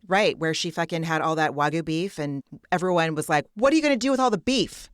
Right, where she fucking had all that Wagyu beef and everyone was like, what are you going to do with all the beef?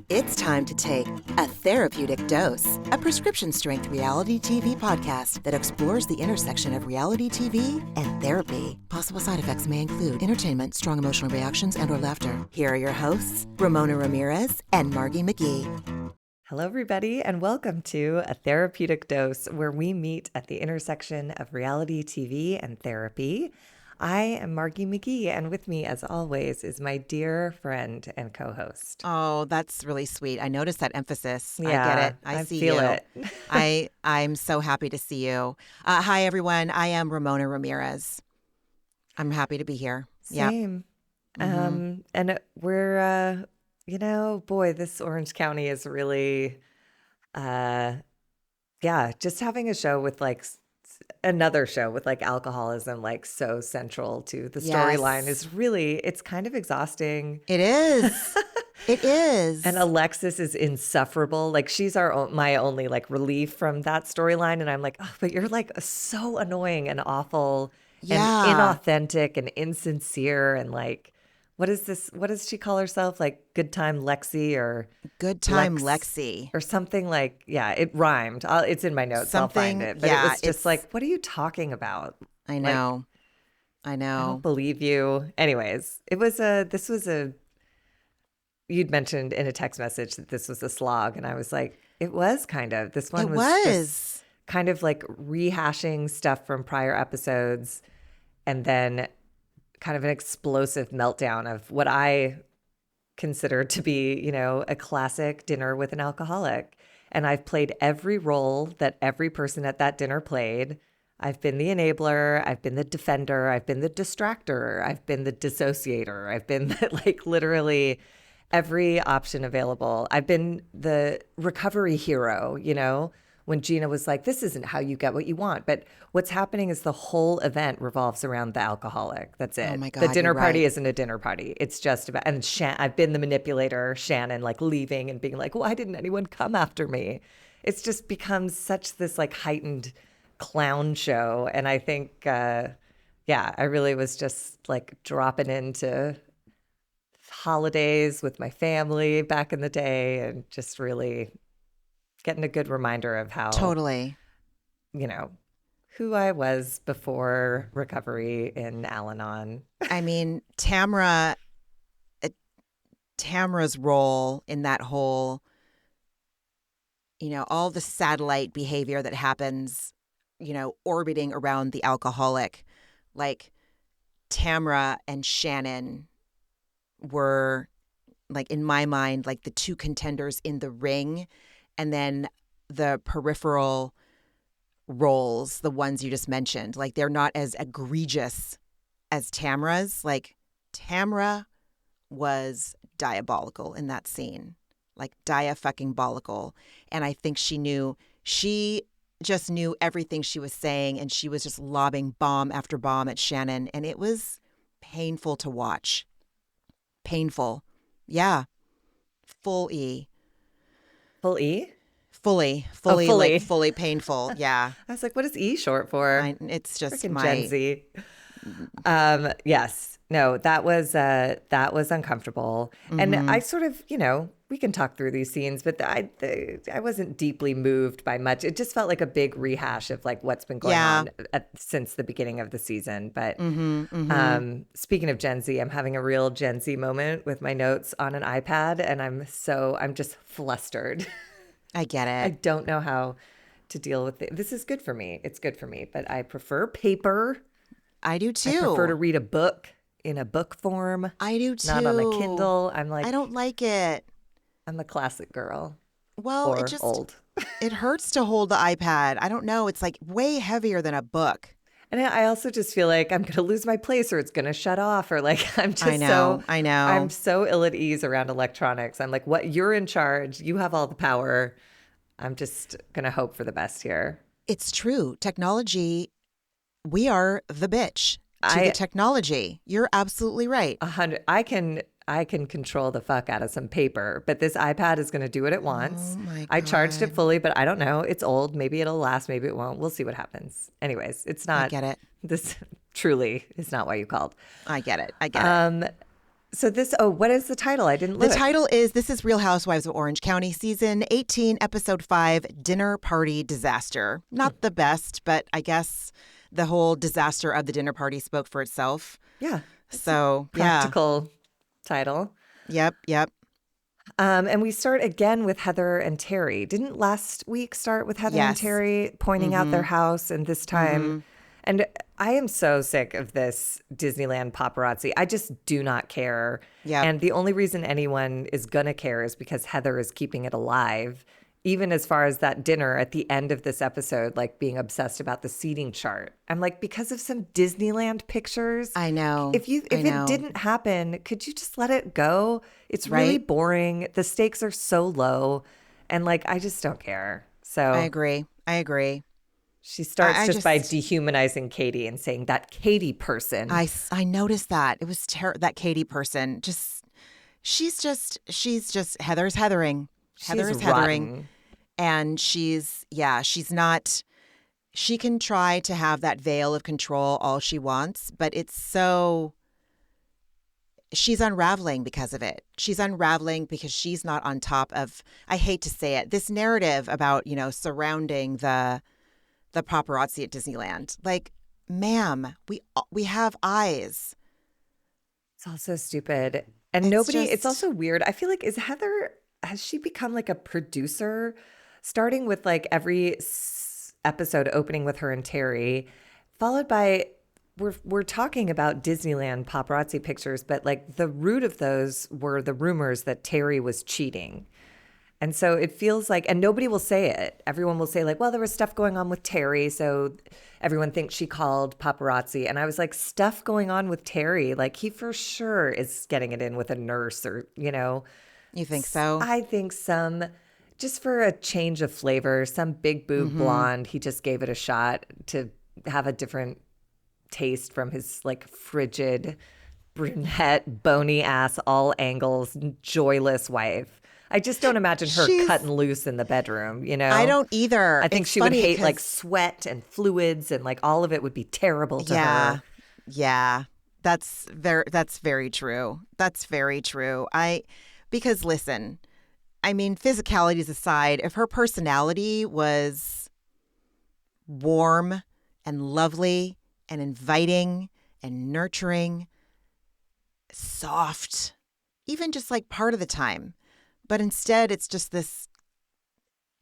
It's time to take A Therapeutic Dose, a prescription-strength reality TV podcast that explores the intersection of reality TV and therapy. Possible side effects may include entertainment, strong emotional reactions, and/or laughter. Here are your hosts, Ramona Ramirez and Margee McGee. Hello, everybody, and welcome to A Therapeutic Dose, where we meet at the intersection of reality TV and therapy. I am Margee McGee, and with me, as always, is my dear friend and co-host. Oh, that's really sweet. I noticed that emphasis. Yeah, I get it. I see feel you. it. I'm so happy to see you. Hi, everyone. I am Ramona Ramirez. I'm happy to be here. Same. Yep. And we're, boy, this Orange County is really, just having a show with another show with alcoholism, so central to the storyline is really, it's kind of exhausting. It is. It is. And Alexis is insufferable. She's my only relief from that storyline. And I'm like, oh, but you're so annoying and awful and inauthentic and insincere. And what is this? What does she call herself? Good Time Lexi or Good Time Lexi or something it rhymed. It's in my notes. I'll find it. But it was just what are you talking about? I know. I I don't believe you. Anyways, you'd mentioned in a text message that this was a slog. And I was like, it was kind of. This one was just kind of rehashing stuff from prior episodes and then kind of an explosive meltdown of what I consider to be, a classic dinner with an alcoholic. And I've played every role that every person at that dinner played. I've been the enabler. I've been the defender. I've been the distractor. I've been the dissociator. I've been literally every option available. I've been the recovery hero, when Gina was like, this isn't how you get what you want. But what's happening is the whole event revolves around the alcoholic. That's it. Oh my God, the dinner party right. isn't a dinner party. It's just about, and I've been the manipulator, Shannon, leaving and being like, why didn't anyone come after me? It's just become such this heightened clown show. And I think, I really was just dropping into holidays with my family back in the day and just really getting a good reminder of how totally, who I was before recovery in Al-Anon. I mean, Tamara's role in that whole, all the satellite behavior that happens, orbiting around the alcoholic, Tamara and Shannon were in my mind, the two contenders in the ring. And then the peripheral roles, the ones you just mentioned, they're not as egregious as Tamara's. Tamara was diabolical in that scene, dia-fucking-bolical. And I think she just knew everything she was saying, and she was just lobbing bomb after bomb at Shannon. And it was painful to watch. Painful. Yeah. Full E. Full E? Fully, fully. Fully painful. Yeah. I was like, what is E short for? It's just freaking my Gen Z. Yes. No, that was uncomfortable. Mm-hmm. And I sort of, we can talk through these scenes, but I wasn't deeply moved by much. It just felt like a big rehash of what's been going on since the beginning of the season. But speaking of Gen Z, I'm having a real Gen Z moment with my notes on an iPad, and I'm just flustered. I get it. I don't know how to deal with it. This is good for me. It's good for me, but I prefer paper. I do too. I prefer to read a book in a book form. I do too. Not on a Kindle. I don't like it. I'm a classic girl. Well, or it just old. It hurts to hold the iPad. I don't know. It's way heavier than a book. And I also just feel like I'm going to lose my place, or it's going to shut off, or I'm just I know. I'm so ill at ease around electronics. I'm like, what? You're in charge. You have all the power. I'm just going to hope for the best here. It's true. Technology, we are the bitch to the technology. You're absolutely right. 100. I can control the fuck out of some paper, but this iPad is going to do what it wants. Oh my God. I charged it fully, but I don't know. It's old. Maybe it'll last. Maybe it won't. We'll see what happens. Anyways, it's not. I get it. This truly is not why you called. I get it. So what is the title? I didn't look. The title is This is Real Housewives of Orange County, Season 18, Episode 5, Dinner Party Disaster. Not the best, but I guess the whole disaster of the dinner party spoke for itself. Yeah. So, practical title. Yep. And we start again with Heather and Terry. Didn't last week start with Heather and Terry pointing out their house? And this time, and I am so sick of this Disneyland paparazzi. I just do not care. Yeah. And the only reason anyone is going to care is because Heather is keeping it alive. Even as far as that dinner at the end of this episode, like being obsessed about the seating chart. I'm like, because of some Disneyland pictures. I know. If it didn't happen, could you just let it go? It's really boring. The stakes are so low. And like, I just don't care. So I agree. She starts by dehumanizing Katie and saying that Katie person. I noticed that. It was that Katie person. She's just Heather's heathering. Heather is heathering. And she's not, she can try to have that veil of control all she wants, but she's unraveling because of it. She's unraveling because she's not on top of, I hate to say it, this narrative about, surrounding the paparazzi at Disneyland. Like, ma'am, we have eyes. It's also stupid. And it's also weird. I feel like, has she become like a producer? Starting with like every episode opening with her and Terry, followed by we're talking about Disneyland paparazzi pictures, but like the root of those were the rumors that Terry was cheating. And so it feels like, and nobody will say it. Everyone will say like, well, there was stuff going on with Terry, so everyone thinks she called paparazzi. And I was like, stuff going on with Terry? Like, he for sure is getting it in with a nurse or, You think so? I think just for a change of flavor, some big boob blonde, he just gave it a shot to have a different taste from his like frigid, brunette, bony ass, all angles, joyless wife. I just don't imagine her cutting loose in the bedroom, I don't either. I think she would hate like sweat and fluids and like all of it would be terrible to her. Yeah. That's very true. That's very true. Because listen, I mean, physicalities aside, if her personality was warm and lovely and inviting and nurturing, soft, even just like part of the time, but instead it's just this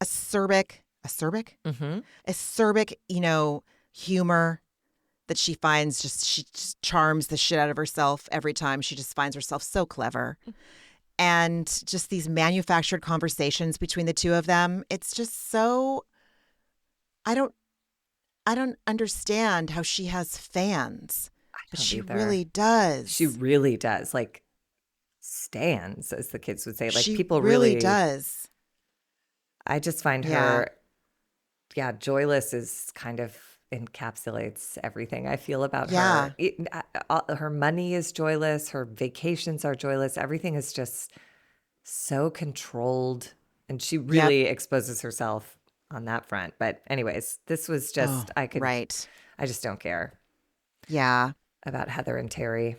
acerbic, humor that she just charms the shit out of herself every time. She just finds herself so clever. And just these manufactured conversations between the two of them, it's just so, I don't understand how she has fans. But she really does. She really does. Like, stans, as the kids would say. Like, she people really does. I just find her, joyless is kind of encapsulates everything I feel about her. Her money is joyless. Her vacations are joyless. Everything is just so controlled. And she really exposes herself on that front. But anyways, this was just, I just don't care. Yeah. About Heather and Terry.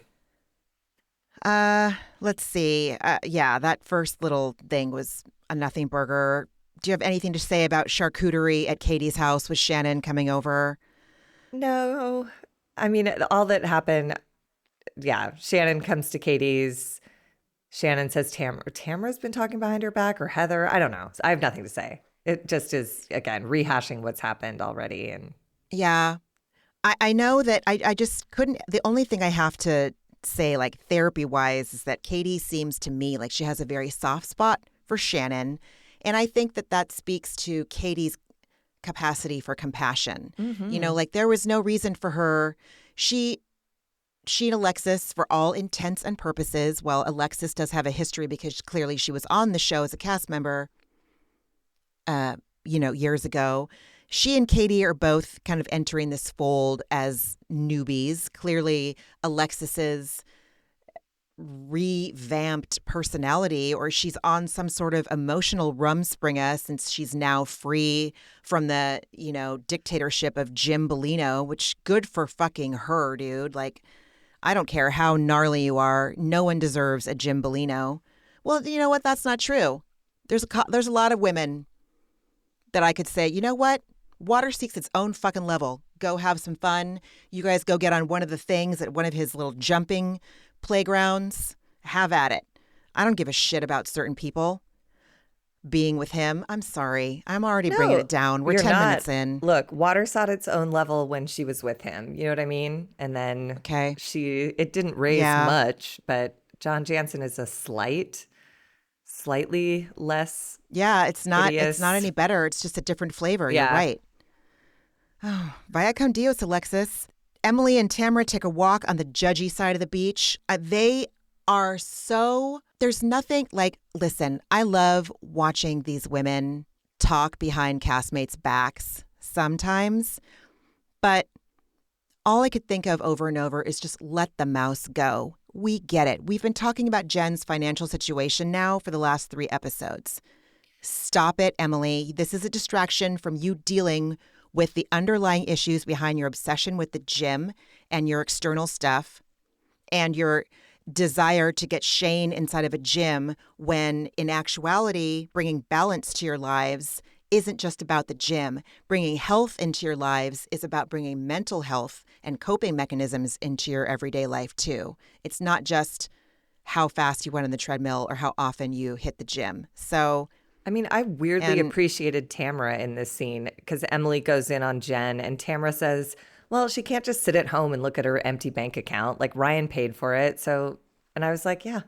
Let's see. That first little thing was a nothing burger. Do you have anything to say about charcuterie at Katie's house with Shannon coming over? No. I mean, all that happened, Shannon comes to Katie's. Shannon says Tamara's been talking behind her back, or Heather. I don't know. I have nothing to say. It just is, again, rehashing what's happened already. And yeah. I know that I just couldn't. The only thing I have to say, like therapy-wise, is that Katie seems to me like she has a very soft spot for Shannon. And I think that speaks to Katie's capacity for compassion. Mm-hmm. Like there was no reason for her. She and Alexis, for all intents and purposes, while Alexis does have a history because clearly she was on the show as a cast member, years ago. She and Katie are both kind of entering this fold as newbies. Clearly, Alexis's revamped personality, or she's on some sort of emotional Rumspringa since she's now free from the, dictatorship of Jim Bellino, which good for fucking her, dude. Like, I don't care how gnarly you are. No one deserves a Jim Bellino. Well, you know what? That's not true. There's a lot of women that I could say, you know what? Water seeks its own fucking level. Go have some fun. You guys go get on one of the things at one of his little jumping playgrounds. Have at it. I don't give a shit about certain people being with him. I'm sorry. I'm already bringing it down. We're 10 minutes in. Look, water sought its own level when she was with him. You know what I mean? And then it didn't raise much, but John Jansen is a slightly less. Yeah, it's not hideous. It's not any better. It's just a different flavor. Yeah. You're right. Oh, vaya con Dios, Alexis. Emily and Tamara take a walk on the judgy side of the beach. They are there's nothing like, listen, I love watching these women talk behind castmates' backs sometimes, but all I could think of over and over is just let the mouse go. We get it. We've been talking about Jen's financial situation now for the last 3 episodes. Stop it, Emily. This is a distraction from you dealing with the underlying issues behind your obsession with the gym and your external stuff and your desire to get Shane inside of a gym, when in actuality, bringing balance to your lives isn't just about the gym. Bringing health into your lives is about bringing mental health and coping mechanisms into your everyday life too. It's not just how fast you went on the treadmill or how often you hit the gym. So, I mean, I weirdly appreciated Tamara in this scene because Emily goes in on Jen and Tamara says, well, she can't just sit at home and look at her empty bank account. Like, Ryan paid for it. So, and I was like, yeah.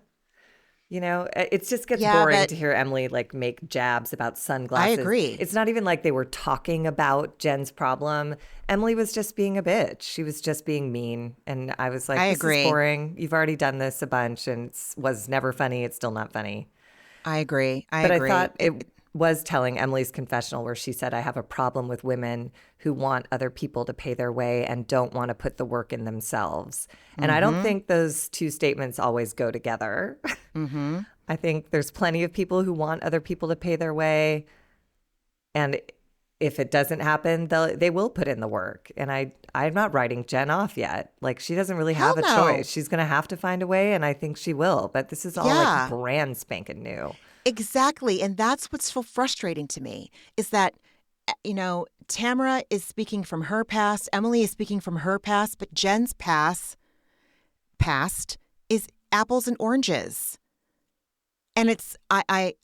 It just gets boring to hear Emily like make jabs about sunglasses. I agree. It's not even like they were talking about Jen's problem. Emily was just being a bitch. She was just being mean. And I was like, this is boring. You've already done this a bunch and it was never funny. It's still not funny. I agree. But I thought it was telling Emily's confessional where she said, I have a problem with women who want other people to pay their way and don't want to put the work in themselves. And I don't think those two statements always go together. Mm-hmm. I think there's plenty of people who want other people to pay their way. And if it doesn't happen, they will put in the work. And I'm not writing Jen off yet. Like, she doesn't really have a choice. She's going to have to find a way, and I think she will. But this is all like brand spanking new. Exactly. And that's what's so frustrating to me is that, Tamara is speaking from her past. Emily is speaking from her past. But Jen's past is apples and oranges. And it's, I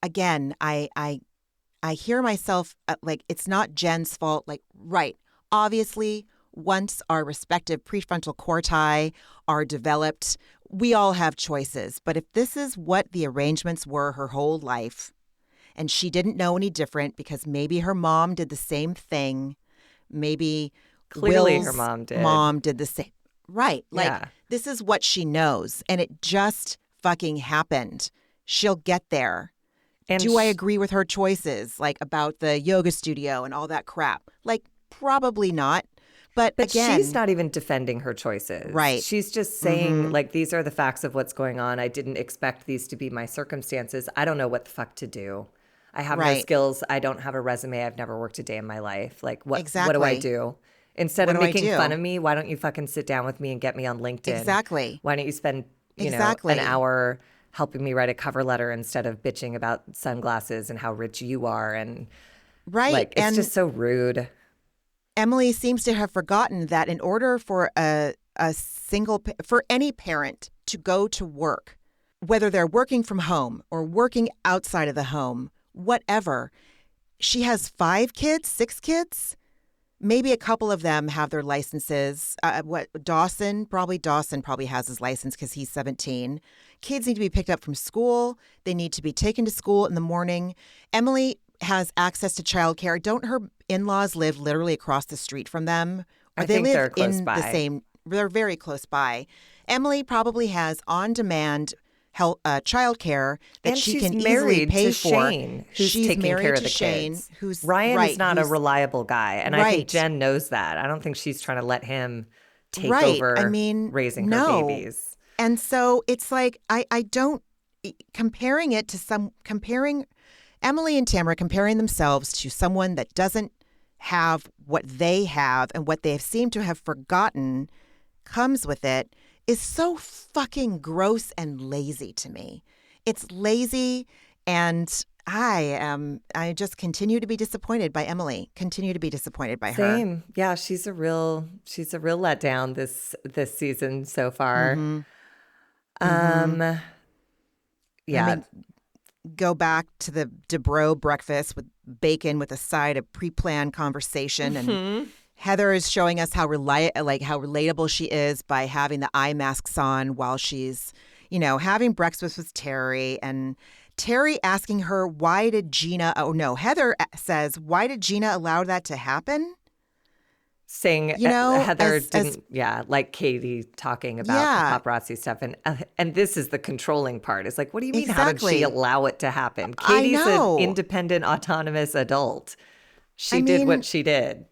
hear myself like, it's not Jen's fault. Like, right. Obviously, once our respective prefrontal corti are developed, we all have choices. But if this is what the arrangements were her whole life, and she didn't know any different because maybe her mom did the same thing, maybe clearly Will's her mom did the same. Right. Like, this is what she knows. And it just fucking happened. She'll get there. And do I agree with her choices, like about the yoga studio and all that crap? Like, probably not. But again, she's not even defending her choices. Right. She's just saying, like, these are the facts of what's going on. I didn't expect these to be my circumstances. I don't know what the fuck to do. I have no skills. I don't have a resume. I've never worked a day in my life. Like, what do I do? Instead of making fun of me, why don't you fucking sit down with me and get me on LinkedIn? Exactly. Why don't you spend, an hour helping me write a cover letter instead of bitching about sunglasses and how rich you are? And like, it's just so rude. Emily seems to have forgotten that in order for for any parent to go to work, whether they're working from home or working outside of the home, whatever, she has 5 kids, 6 kids. Maybe a couple of them have their licenses. Dawson probably has his license because he's 17. Kids need to be picked up from school. They need to be taken to school in the morning. Emily has access to childcare. Don't her in-laws live literally across the street from them? Or they live they're close in by. the same. They're very close by. Emily probably has on-demand childcare that she can easily pay for. Shane, who's taking care of the kids. Ryan is not a reliable guy, and I think Jen knows that. I don't think she's trying to let him take over raising her babies. And so it's like, I don't, comparing Emily and Tamara, comparing themselves to someone that doesn't have what they have and what they seem to have forgotten comes with it, is so fucking gross and lazy to me. It's lazy, and I just continue to be disappointed by Emily. Continue to be disappointed by her. Same. Yeah, she's a real letdown this season so far. Yeah. I mean, go back to the Dubrow breakfast with bacon with a side of pre-planned conversation, and Heather is showing us how relatable she is by having the eye masks on while she's, having breakfast with Terry, and Terry asking her, Heather says, why did Gina allow that to happen? Saying, Heather didn't like Katie talking about the paparazzi stuff. And this is the controlling part. It's like, what do you mean? Exactly. How did she allow it to happen? Katie's an independent, autonomous adult. She did what she did.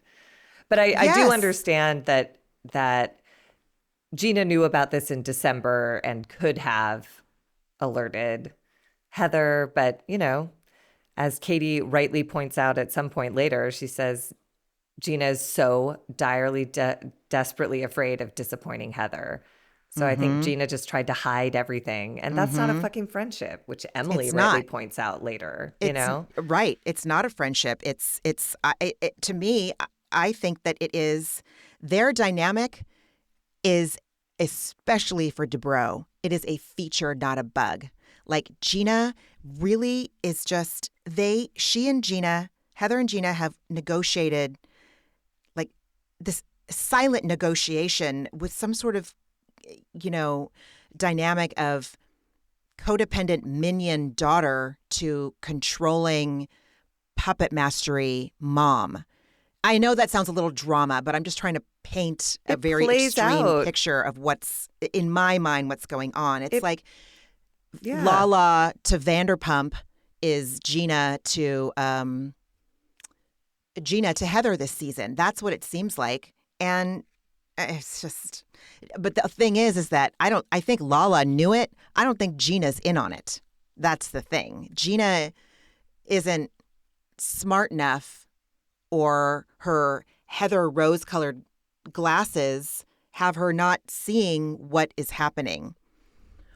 But I do understand that Gina knew about this in December and could have alerted Heather. But, as Katie rightly points out at some point later, she says, Gina is so direly, desperately afraid of disappointing Heather. So I think Gina just tried to hide everything. And that's not a fucking friendship, which Emily rightly points out later, Right. It's not a friendship. To me, I think that it is, their dynamic is, especially for Dubrow, it is a feature, not a bug. Like, Gina really is just, Heather and Gina have negotiated this silent negotiation with some sort of, dynamic of codependent minion daughter to controlling puppet mastery mom. I know that sounds a little drama, but I'm just trying to paint a very extreme picture of what's, in my mind, what's going on. It's like Lala to Vanderpump is Gina to Heather this season. That's what it seems like. And it's just, but the thing is that I think Lala knew it. I don't think Gina's in on it. That's the thing. Gina isn't smart enough, or her Heather rose-colored glasses have her not seeing what is happening.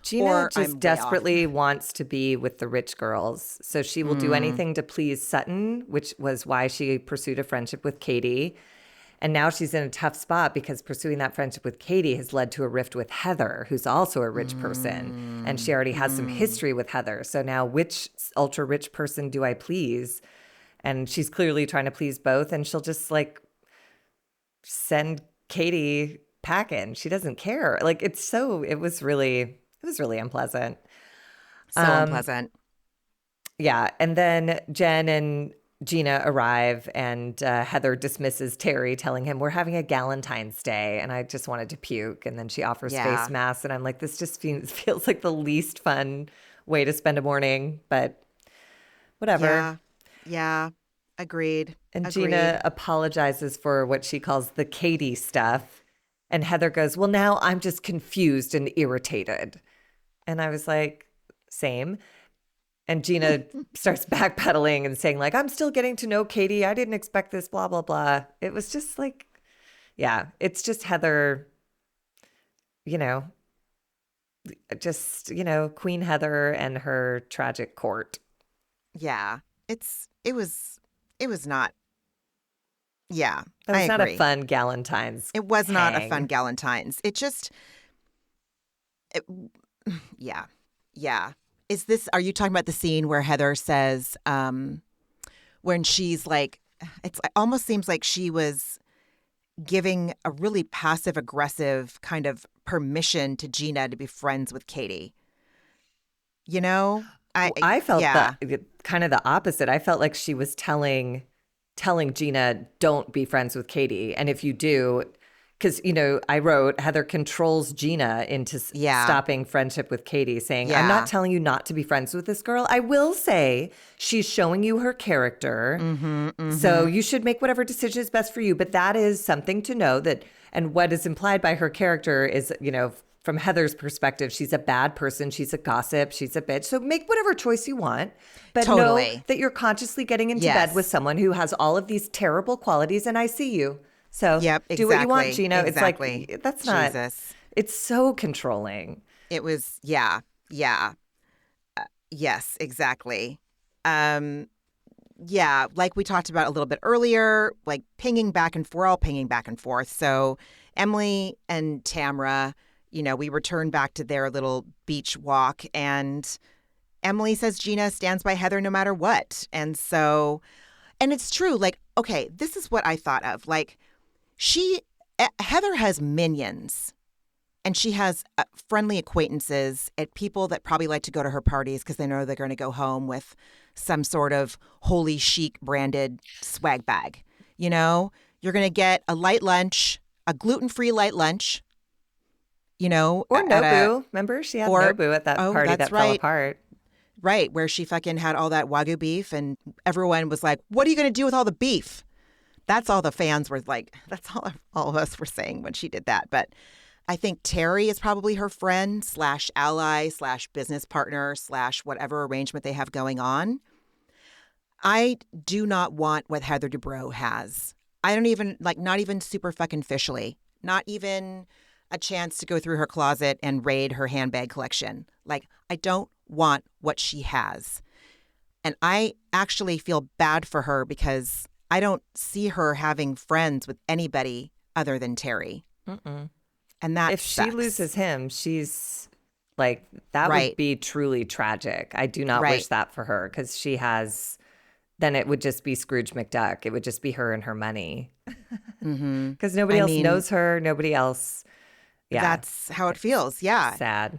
Gina just desperately wants to be with the rich girls. So she will do anything to please Sutton, which was why she pursued a friendship with Katie. And now she's in a tough spot because pursuing that friendship with Katie has led to a rift with Heather, who's also a rich person. And she already has some history with Heather. So now which ultra rich person do I please? And she's clearly trying to please both. And she'll just send Katie packing. She doesn't care. It was really unpleasant. So unpleasant. Yeah. And then Jen and Gina arrive, and Heather dismisses Terry, telling him, we're having a Galentine's Day. And I just wanted to puke. And then she offers face masks. And I'm like, this just feels like the least fun way to spend a morning. But whatever. Yeah. Agreed. And Gina apologizes for what she calls the Katie stuff. And Heather goes, well, now I'm just confused and irritated. And I was like, same. And Gina starts backpedaling and saying, I'm still getting to know Katie. I didn't expect this, blah, blah, blah. It was just it's just Heather, Queen Heather and her tragic court. Yeah. It was not. Yeah. It was not a fun Galentine's. It was not a fun Galentine's. It just, yeah. Are you talking about the scene where Heather says, when she's like, it almost seems like she was giving a really passive aggressive kind of permission to Gina to be friends with Katie. I felt kind of the opposite. I felt like she was telling Gina, don't be friends with Katie. And if you do, because, I wrote Heather controls Gina into stopping friendship with Katie, saying, I'm not telling you not to be friends with this girl. I will say she's showing you her character. So you should make whatever decision is best for you. But that is something to know that, and what is implied by her character is, from Heather's perspective, she's a bad person. She's a gossip. She's a bitch. So make whatever choice you want. But know that you're consciously getting into bed with someone who has all of these terrible qualities, and I see you. So do what you want, Gina. Exactly. It's like, that's not, Jesus. It's so controlling. It was, yeah. Yes, exactly. Yeah, like we talked about a little bit earlier, like pinging back and forth, we're all pinging back and forth. So Emily and Tamra, we return back to their little beach walk, and Emily says Gina stands by Heather no matter what. And it's true. Like, okay, this is what I thought of. Like, Heather has minions. And she has friendly acquaintances at people that probably like to go to her parties because they know they're going to go home with some sort of Holy Chic branded swag bag. You're going to get a light lunch, a gluten-free light lunch, Or Nobu. Remember? She had Nobu at that party that fell apart. Right, where she fucking had all that Wagyu beef and everyone was like, what are you going to do with all the beef? That's all the fans were like, that's all of us were saying when she did that. But I think Terry is probably her friend / ally / business partner / whatever arrangement they have going on. I do not want what Heather Dubrow has. I don't even, not even super fucking officially, not even a chance to go through her closet and raid her handbag collection. I don't want what she has. And I actually feel bad for her because I don't see her having friends with anybody other than Terry. Mm-mm. And that if sucks. She loses him, she's like, that would be truly tragic. I do not wish that for her because she has, then it would just be Scrooge McDuck. It would just be her and her money. Because nobody else knows her. Nobody else. Yeah. That's how it feels. Yeah. Sad.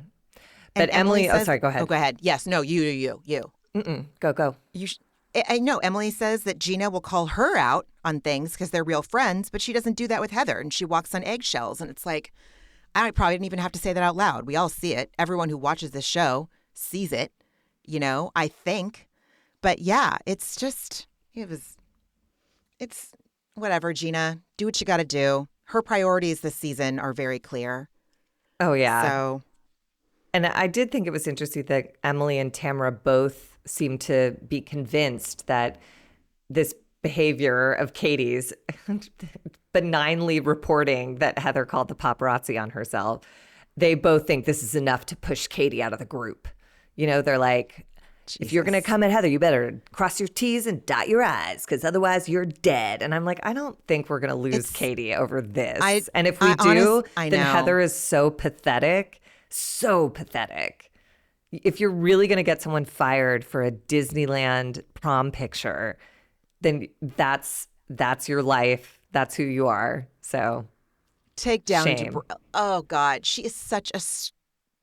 But Emily says, sorry, go ahead. Oh, go ahead. Yes. No, you. Mm-mm. Go. I know Emily says that Gina will call her out on things because they're real friends, but she doesn't do that with Heather, and she walks on eggshells. And it's like, I probably didn't even have to say that out loud. We all see it. Everyone who watches this show sees it, I think. But yeah, it's whatever, Gina. Do what you got to do. Her priorities this season are very clear. Oh, yeah. So. And I did think it was interesting that Emily and Tamra both seem to be convinced that this behavior of Katie's, benignly reporting that Heather called the paparazzi on herself, they both think this is enough to push Katie out of the group. They're like, Jesus. If you're going to come at Heather, you better cross your T's and dot your I's because otherwise you're dead. And I'm like, I don't think we're going to lose Katie over this. And if we do, then Heather is so pathetic. So pathetic. If you're really going to get someone fired for a Disneyland prom picture, then that's your life. That's who you are. So take down. Shame. Oh God, she is such a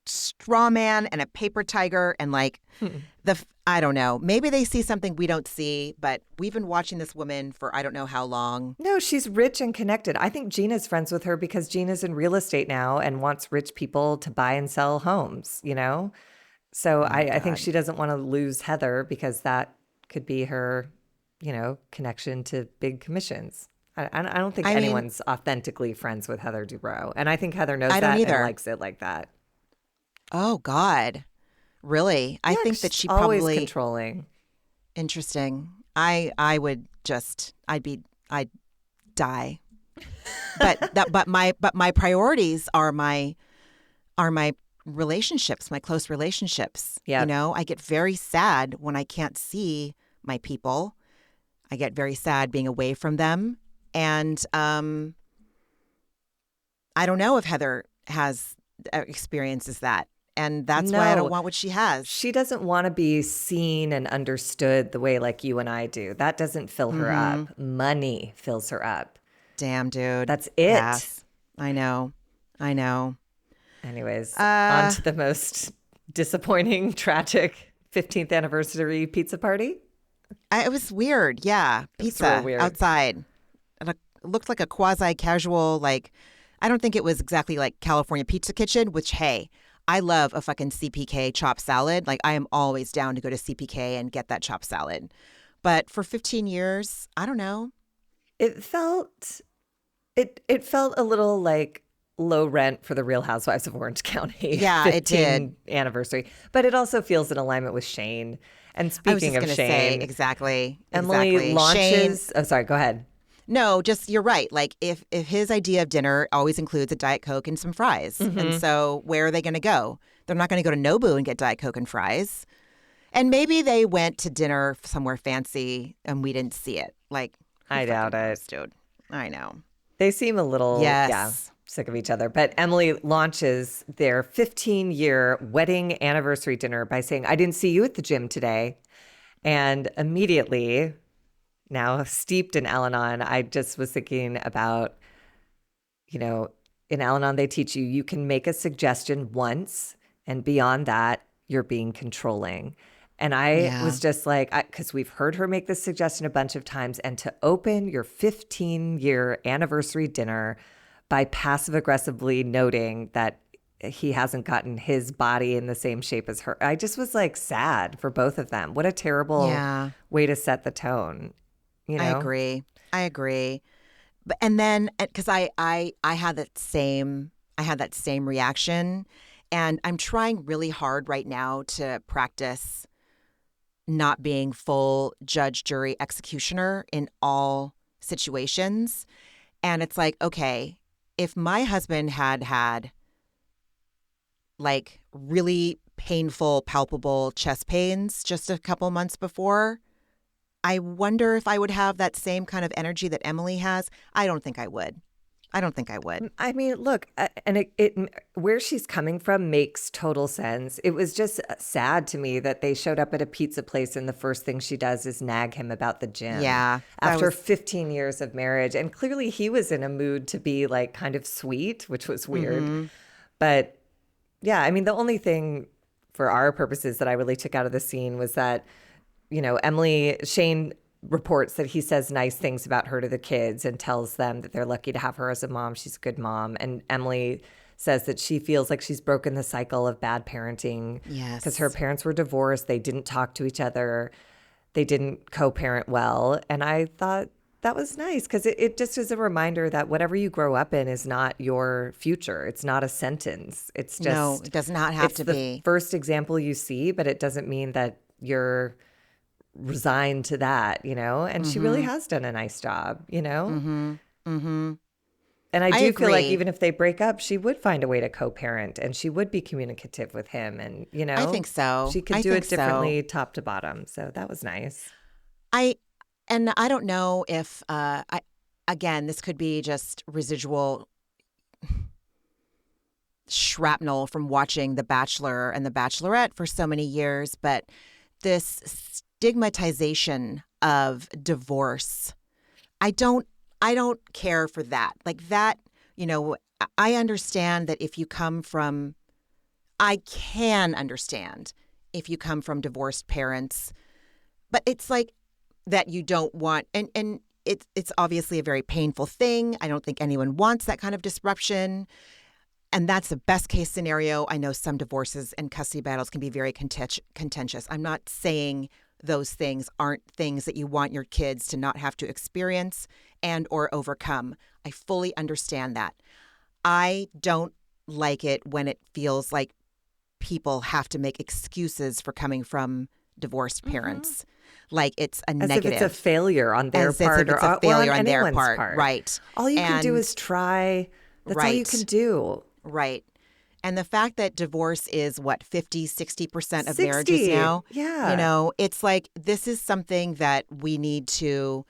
straw man and a paper tiger. And I don't know. Maybe they see something we don't see, but we've been watching this woman for I don't know how long. No, she's rich and connected. I think Gina's friends with her because Gina's in real estate now and wants rich people to buy and sell homes, So I think she doesn't want to lose Heather because that could be her, connection to big commissions. I don't think anyone's authentically friends with Heather Dubrow. And I think Heather knows that and likes it like that. Oh, God. Really? Yeah, I think that she always probably controlling. Interesting. I would just I'd die. But my priorities are my relationships, my close relationships. Yeah. I get very sad when I can't see my people. I get very sad being away from them. And I don't know if Heather has experiences that. And that's why I don't want what she has. She doesn't want to be seen and understood the way like you and I do. That doesn't fill her up. Money fills her up. Damn, dude. That's it. Yes. I know. Anyways, on to the most disappointing, tragic 15th anniversary pizza party. It was weird. Yeah. Pizza weird. Outside. It looked like a quasi-casual, I don't think it was exactly like California Pizza Kitchen, which, hey, I love a fucking CPK chopped salad. I am always down to go to CPK and get that chopped salad. But for 15 years, I don't know. It felt a little like low rent for the Real Housewives of Orange County. Yeah, it did. Anniversary. But it also feels in alignment with Shane. And I was speaking just of going to Shane, say exactly. Emily launches. Shane, oh, sorry. Go ahead. No, just you're right. Like if his idea of dinner always includes a Diet Coke and some fries, and so where are they going to go? They're not going to go to Nobu and get Diet Coke and fries. And maybe they went to dinner somewhere fancy and we didn't see it. Like I doubt it, dude. I know. They seem a little sick of each other. But Emily launches their 15-year wedding anniversary dinner by saying, "I didn't see you at the gym today," and immediately. Now, steeped in Al-Anon, I just was thinking about, in Al-Anon, they teach you can make a suggestion once, and beyond that, you're being controlling. And I was just like, because we've heard her make this suggestion a bunch of times, and to open your 15-year anniversary dinner by passive-aggressively noting that he hasn't gotten his body in the same shape as her. I just was like sad for both of them. What a terrible way to set the tone. I agree. But and then because I had that same reaction, and I'm trying really hard right now to practice not being full judge, jury, executioner in all situations. And it's like, okay, if my husband had like really painful, palpable chest pains just a couple months before, I wonder if I would have that same kind of energy that Emily has. I don't think I would. I mean, look, and it where she's coming from makes total sense. It was just sad to me that they showed up at a pizza place and the first thing she does is nag him about the gym. Yeah. After 15 years of marriage. And clearly he was in a mood to be like kind of sweet, which was weird. But yeah, I mean, the only thing for our purposes that I really took out of the scene was that Shane reports that he says nice things about her to the kids and tells them that they're lucky to have her as a mom. She's a good mom. And Emily says that she feels like she's broken the cycle of bad parenting. Yes. Because her parents were divorced. They didn't talk to each other. They didn't co-parent well. And I thought that was nice because it just is a reminder that whatever you grow up in is not your future. It's not a sentence. It's just. No, it does not have to be. It's the first example you see, but it doesn't mean that you're resigned to that, and she really has done a nice job, And I do feel like even if they break up, she would find a way to co-parent and she would be communicative with him. And, I think so. She could do it differently top to bottom. So that was nice. I don't know if, again, this could be just residual shrapnel from watching The Bachelor and The Bachelorette for so many years, but this stigmatization of divorce, I don't care for that. Like that, I understand that I can understand if you come from divorced parents, but it's like that you don't want, and it's obviously a very painful thing. I don't think anyone wants that kind of disruption. And that's the best case scenario. I know some divorces and custody battles can be very contentious. I'm not saying those things aren't things that you want your kids to not have to experience and or overcome. I fully understand that. I don't like it when it feels like people have to make excuses for coming from divorced parents. Like it's a negative. As if it's a failure on their part or a failure on their part. Right. All you can do is try. That's all you can do. Right. And the fact that divorce is 50, 60% of marriages now. Yeah. It's like this is something that we need to,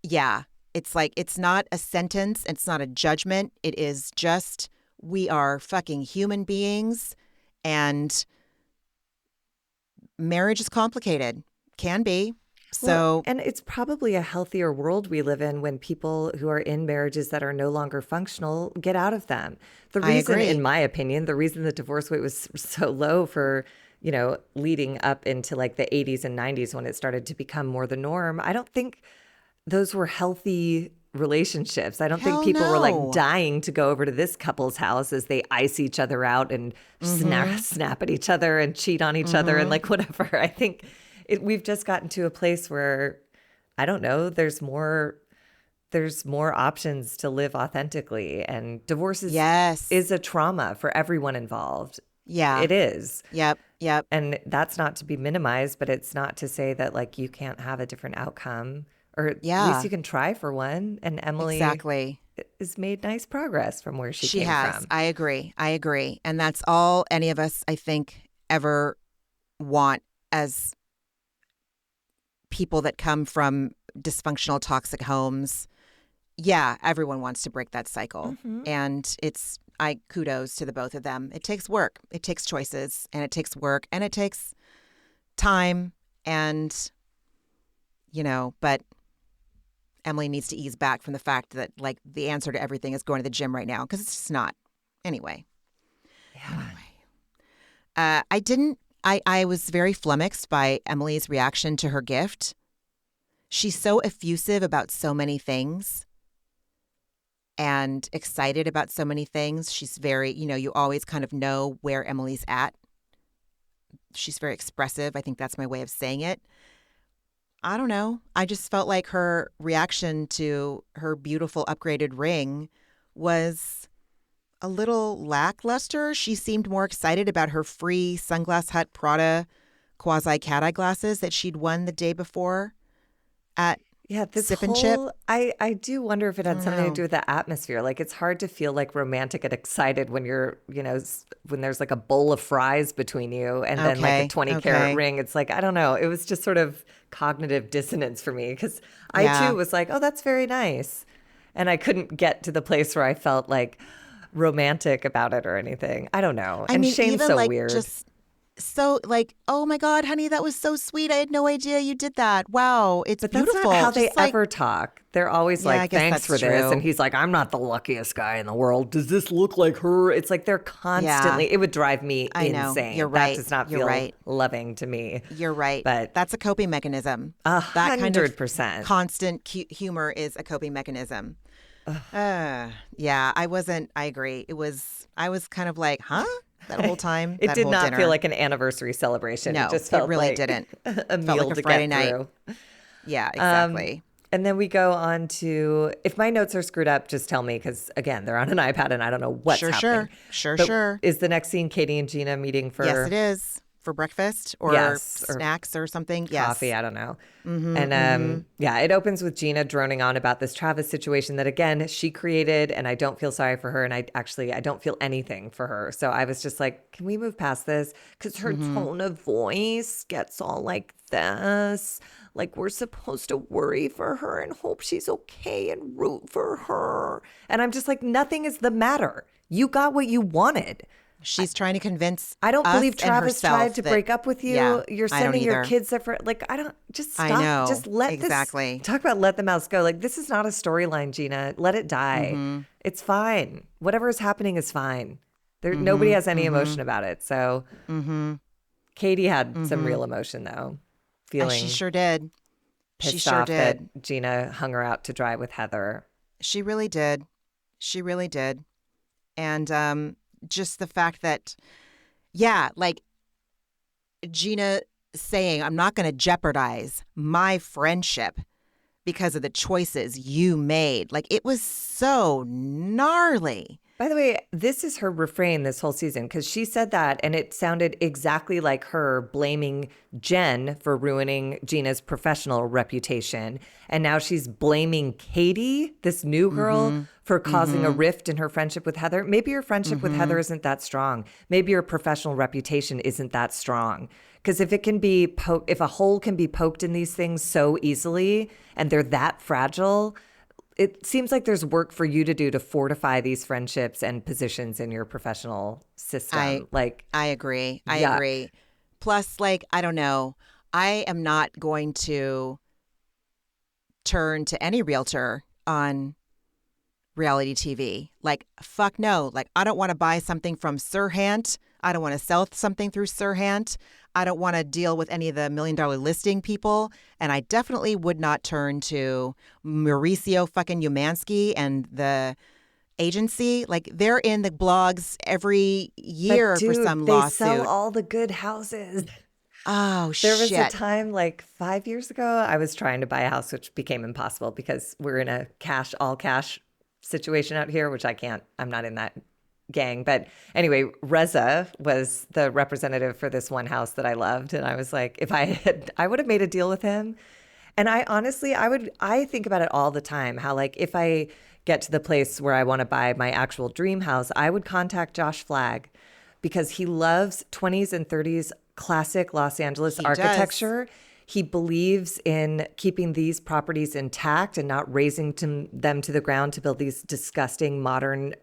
it's like it's not a sentence. It's not a judgment. It is just we are fucking human beings and marriage is complicated. Can be. So, and it's probably a healthier world we live in when people who are in marriages that are no longer functional get out of them. The reason, in my opinion, the reason the divorce rate was so low for, leading up into like the 80s and 90s when it started to become more the norm, I don't think those were healthy relationships. I don't think people were like dying to go over to this couple's house as they ice each other out and snap at each other and cheat on each other and like whatever. I think we've just gotten to a place where, I don't know, there's more there's more options to live authentically, and divorce is a trauma for everyone involved. Yeah. It is. Yep. And that's not to be minimized, but it's not to say that like you can't have a different outcome, or at least you can try for one. And Emily has made nice progress from where she came from. I agree. And that's all any of us, I think, ever want as people that come from dysfunctional, toxic homes. Yeah, everyone wants to break that cycle. And kudos to the both of them. It takes work. It takes choices, and it takes work, and it takes time. And, but Emily needs to ease back from the fact that like the answer to everything is going to the gym right now, because it's just not. Anyway. I was very flummoxed by Emily's reaction to her gift. She's so effusive about so many things and excited about so many things. She's very, you always kind of know where Emily's at. She's very expressive. I think that's my way of saying it. I don't know. I just felt like her reaction to her beautiful upgraded ring was a little lackluster. She seemed more excited about her free Sunglass Hut Prada quasi-cat eye glasses that she'd won the day before at Sip and Chip. I do wonder if it had something to do with the atmosphere. Like, it's hard to feel like romantic and excited when you're, when there's like a bowl of fries between you and then like a 20-carat ring. It's like, I don't know. It was just sort of cognitive dissonance for me, because I too was like, oh, that's very nice. And I couldn't get to the place where I felt like romantic about it or anything. I don't know. And Shane's so weird. So like, oh my God, honey, that was so sweet. I had no idea you did that. Wow, it's beautiful. That's not how they ever talk. They're always like, thanks for this. And he's like, I'm not the luckiest guy in the world. Does this look like her? It's like they're constantly, it would drive me insane. You're right. That does not feel loving to me. You're right. But that's a coping mechanism. 100%. Constant humor is a coping mechanism. I agree. I was kind of like, huh? That whole time. It did not feel like an anniversary celebration. No, it just felt really like didn't. A meal like a to Friday get night. through. Yeah, exactly. And then we go on to, if my notes are screwed up, just tell me, because again, they're on an iPad and I don't know what's happening. Sure. Is the next scene Katie and Gina meeting for? Yes, it is. For breakfast or snacks or something. Coffee, I don't know. And it opens with Gina droning on about this Travis situation that, again, she created, and I don't feel sorry for her. And I don't feel anything for her. So I was just like, can we move past this? Because her tone of voice gets all like this. Like, we're supposed to worry for her and hope she's okay and root for her. And I'm just like, nothing is the matter. You got what you wanted. She's trying to convince I don't us believe Travis and tried to break up with you. Yeah, You're sending your kids there for, like, I don't, just stop. I know. Just let this, talk about let the mouse go. Like, this is not a storyline, Gina. Let it die. It's fine. Whatever is happening is fine. Nobody has any emotion about it. So Katie had some real emotion, though. Feeling she sure did. Pissed off that Gina hung her out to dry with Heather. She really did. And just the fact that, like Gina saying, I'm not going to jeopardize my friendship because of the choices you made. Like, it was so gnarly. By the way, this is her refrain this whole season, because she said that and it sounded exactly like her blaming Jen for ruining Gina's professional reputation. And now she's blaming Katie, this new girl, for causing a rift in her friendship with Heather. Maybe your friendship with Heather isn't that strong. Maybe your professional reputation isn't that strong. Because if it can be if a hole can be poked in these things so easily and they're that fragile, it seems like there's work for you to do to fortify these friendships and positions in your professional system. I agree. I agree. Plus, like, I don't know. I am not going to turn to any realtor on reality TV. Like, fuck no. Like, I don't want to buy something from Sirhant. I don't want to sell something through Sirhant. I don't want to deal with any of the $1 million listing people. And I definitely would not turn to Mauricio fucking Umansky and the agency. Like, they're in the blogs every year for some lawsuit. They sell all the good houses. Oh, There was a shit. time like 5 years ago, I was trying to buy a house, which became impossible because we're in a all cash situation out here, which I'm not in that gang. But anyway, Reza was the representative for this one house that I loved. And I was like, I would have made a deal with him. And I honestly, I think about it all the time, how like if I get to the place where I want to buy my actual dream house, I would contact Josh Flagg because he loves 20s and 30s classic Los Angeles architecture. He believes in keeping these properties intact and not razing them to the ground to build these disgusting modern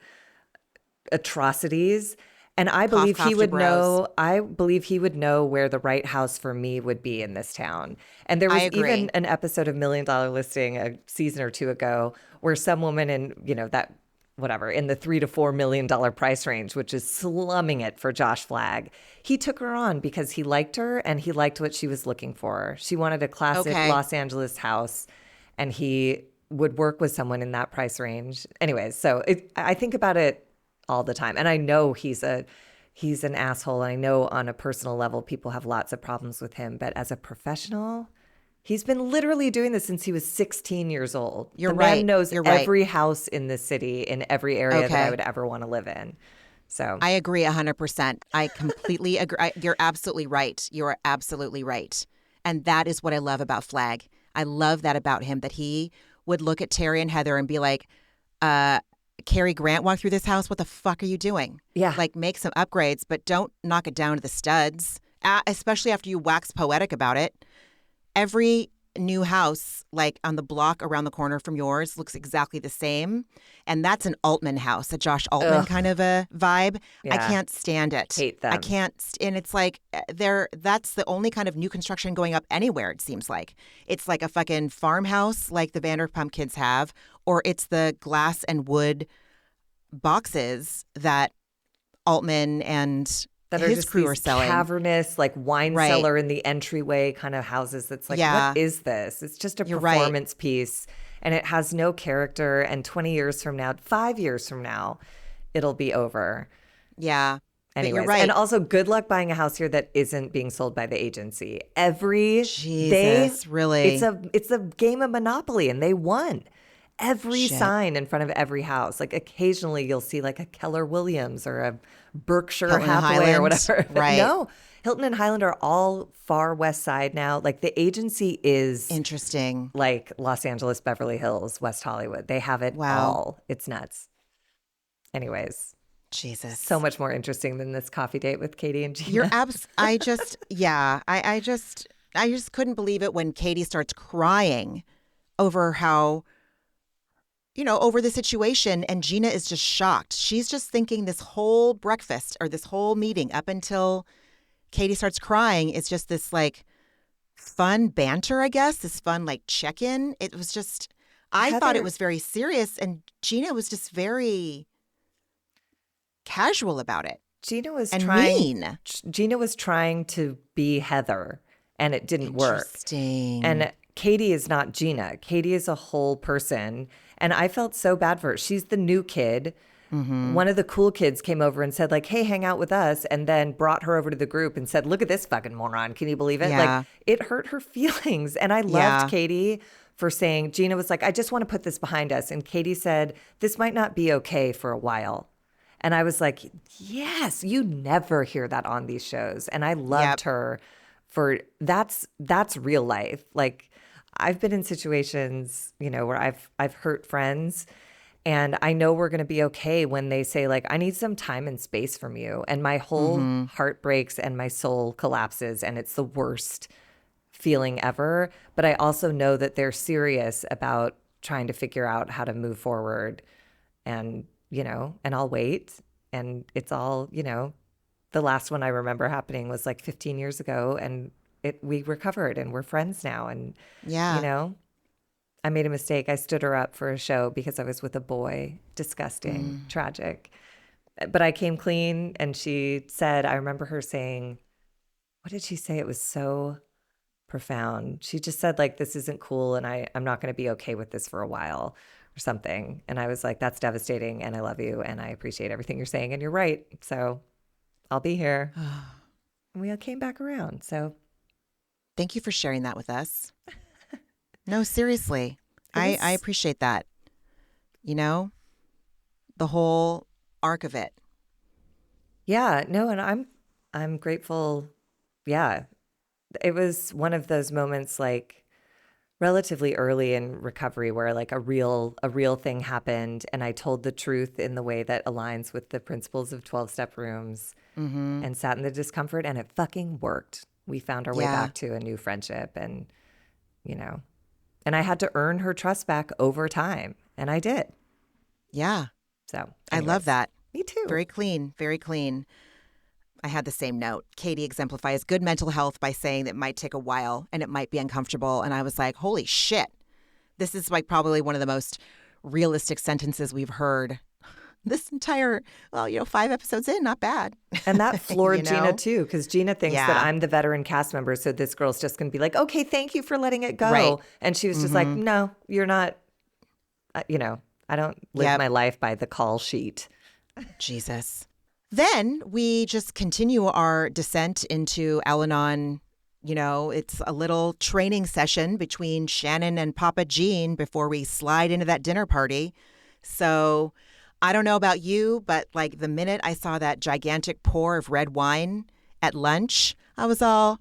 atrocities. And I believe he would know. I believe he would know where the right house for me would be in this town. And there was even an episode of $1 Million Listing a season or two ago where some woman in that whatever in the $3 to $4 million price range, which is slumming it for Josh Flagg, he took her on because he liked her and he liked what she was looking for. She wanted a classic Los Angeles house, and he would work with someone in that price range. Anyways, so I think about it all the time. And I know he's an asshole. And I know on a personal level, people have lots of problems with him. But as a professional, he's been literally doing this since he was 16 years old. The man knows every house in the city, in every area that I would ever want to live in. So I agree 100%. I completely agree. You're absolutely right. You're absolutely right. And that is what I love about Flagg. I love that about him, that he would look at Terry and Heather and be like, Cary Grant walked through this house. What the fuck are you doing? Yeah. Like, make some upgrades, but don't knock it down to the studs, especially after you wax poetic about it. Every new house, like on the block around the corner from yours, looks exactly the same. And that's an Altman house, a Josh Altman kind of a vibe. Yeah. I can't stand it. Hate them. I can't. And it's like that's the only kind of new construction going up anywhere, it seems like. It's like a fucking farmhouse like the Vanderpump Kids have, or it's the glass and wood boxes that Altman and that his are just crew are selling. Cavernous, like wine cellar in the entryway kind of houses. That's like, what is this? It's just a performance piece, and it has no character. And 20 years from now, 5 years from now, it'll be over. Yeah. Anyways, you're right. And also, good luck buying a house here that isn't being sold by the agency. Really, it's a game of Monopoly, and they won. Every sign in front of every house. Like occasionally you'll see like a Keller Williams or a Berkshire Hathaway or whatever. Right. No, Hilton and Highland are all far west side now. Like the agency is interesting. Like Los Angeles, Beverly Hills, West Hollywood. They have it all. It's nuts. Anyways. Jesus. So much more interesting than this coffee date with Katie and Gina. You're I just couldn't believe it when Katie starts crying over how, over the situation, and Gina is just shocked. She's just thinking this whole breakfast or this whole meeting up until Katie starts crying is just this like fun banter, I guess, this fun like check-in. It was just, I thought it was very serious, and Gina was just very casual about it. Gina was trying to be Heather, and it didn't work. And Katie is not Gina. Katie is a whole person. And I felt so bad for her. She's the new kid. Mm-hmm. One of the cool kids came over and said, like, hey, hang out with us. And then brought her over to the group and said, look at this fucking moron. Can you believe it? Yeah. Like, it hurt her feelings. And I loved Katie for saying, Gina was like, I just want to put this behind us. And Katie said, this might not be okay for a while. And I was like, yes, you never hear that on these shows. And I loved her for that's real life. Like, I've been in situations, where I've hurt friends, and I know we're going to be okay when they say like, I need some time and space from you. And my whole heart breaks and my soul collapses, and it's the worst feeling ever. But I also know that they're serious about trying to figure out how to move forward, and, and I'll wait. And it's all, the last one I remember happening was like 15 years ago, and we recovered and we're friends now. And, I made a mistake. I stood her up for a show because I was with a boy. Disgusting, tragic. But I came clean, and she said, I remember her saying, what did she say? It was so profound. She just said like, this isn't cool, and I'm not going to be okay with this for a while or something. And I was like, that's devastating, and I love you, and I appreciate everything you're saying, and you're right. So I'll be here. And we all came back around. So Thank you for sharing that with us. No, seriously. I appreciate that. You know, the whole arc of it. Yeah, no, and I'm grateful. Yeah. It was one of those moments like relatively early in recovery where like a real thing happened and I told the truth in the way that aligns with the principles of 12-step rooms and sat in the discomfort and it fucking worked. We found our way back to a new friendship and, and I had to earn her trust back over time and I did. Yeah. So anyways, I love that. Me too. Very clean, very clean. I had the same note. Katie exemplifies good mental health by saying that it might take a while and it might be uncomfortable. And I was like, holy shit. This is like probably one of the most realistic sentences we've heard this entire, 5 episodes in, not bad. And that floored Gina too, because Gina thinks that I'm the veteran cast member. So this girl's just going to be like, okay, thank you for letting it go. Right. And she was just like, no, you're not, I don't live my life by the call sheet. Jesus. Then we just continue our descent into al-anon. It's a little training session between Shannon and Papa Gene before we slide into that dinner party. So I don't know about you, but like the minute I saw that gigantic pour of red wine at lunch, I was all,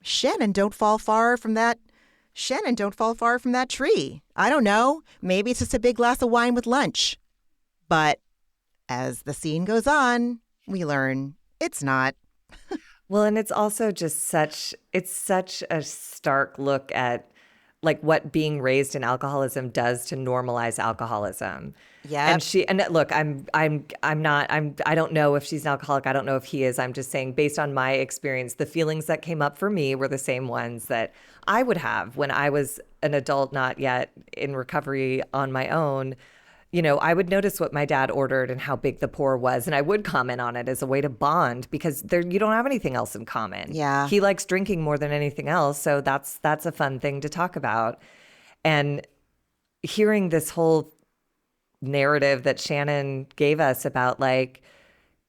Shannon don't fall far from that tree. I don't know. Maybe it's just a big glass of wine with lunch. But as the scene goes on, we learn it's not. Well, and it's also just such a stark look at like what being raised in alcoholism does to normalize alcoholism. Yeah. And look, I don't know if she's an alcoholic. I don't know if he is. I'm just saying based on my experience, the feelings that came up for me were the same ones that I would have when I was an adult, not yet in recovery on my own. I would notice what my dad ordered and how big the pour was, and I would comment on it as a way to bond because you don't have anything else in common. Yeah. He likes drinking more than anything else, so that's a fun thing to talk about. And hearing this whole narrative that Shannon gave us about like,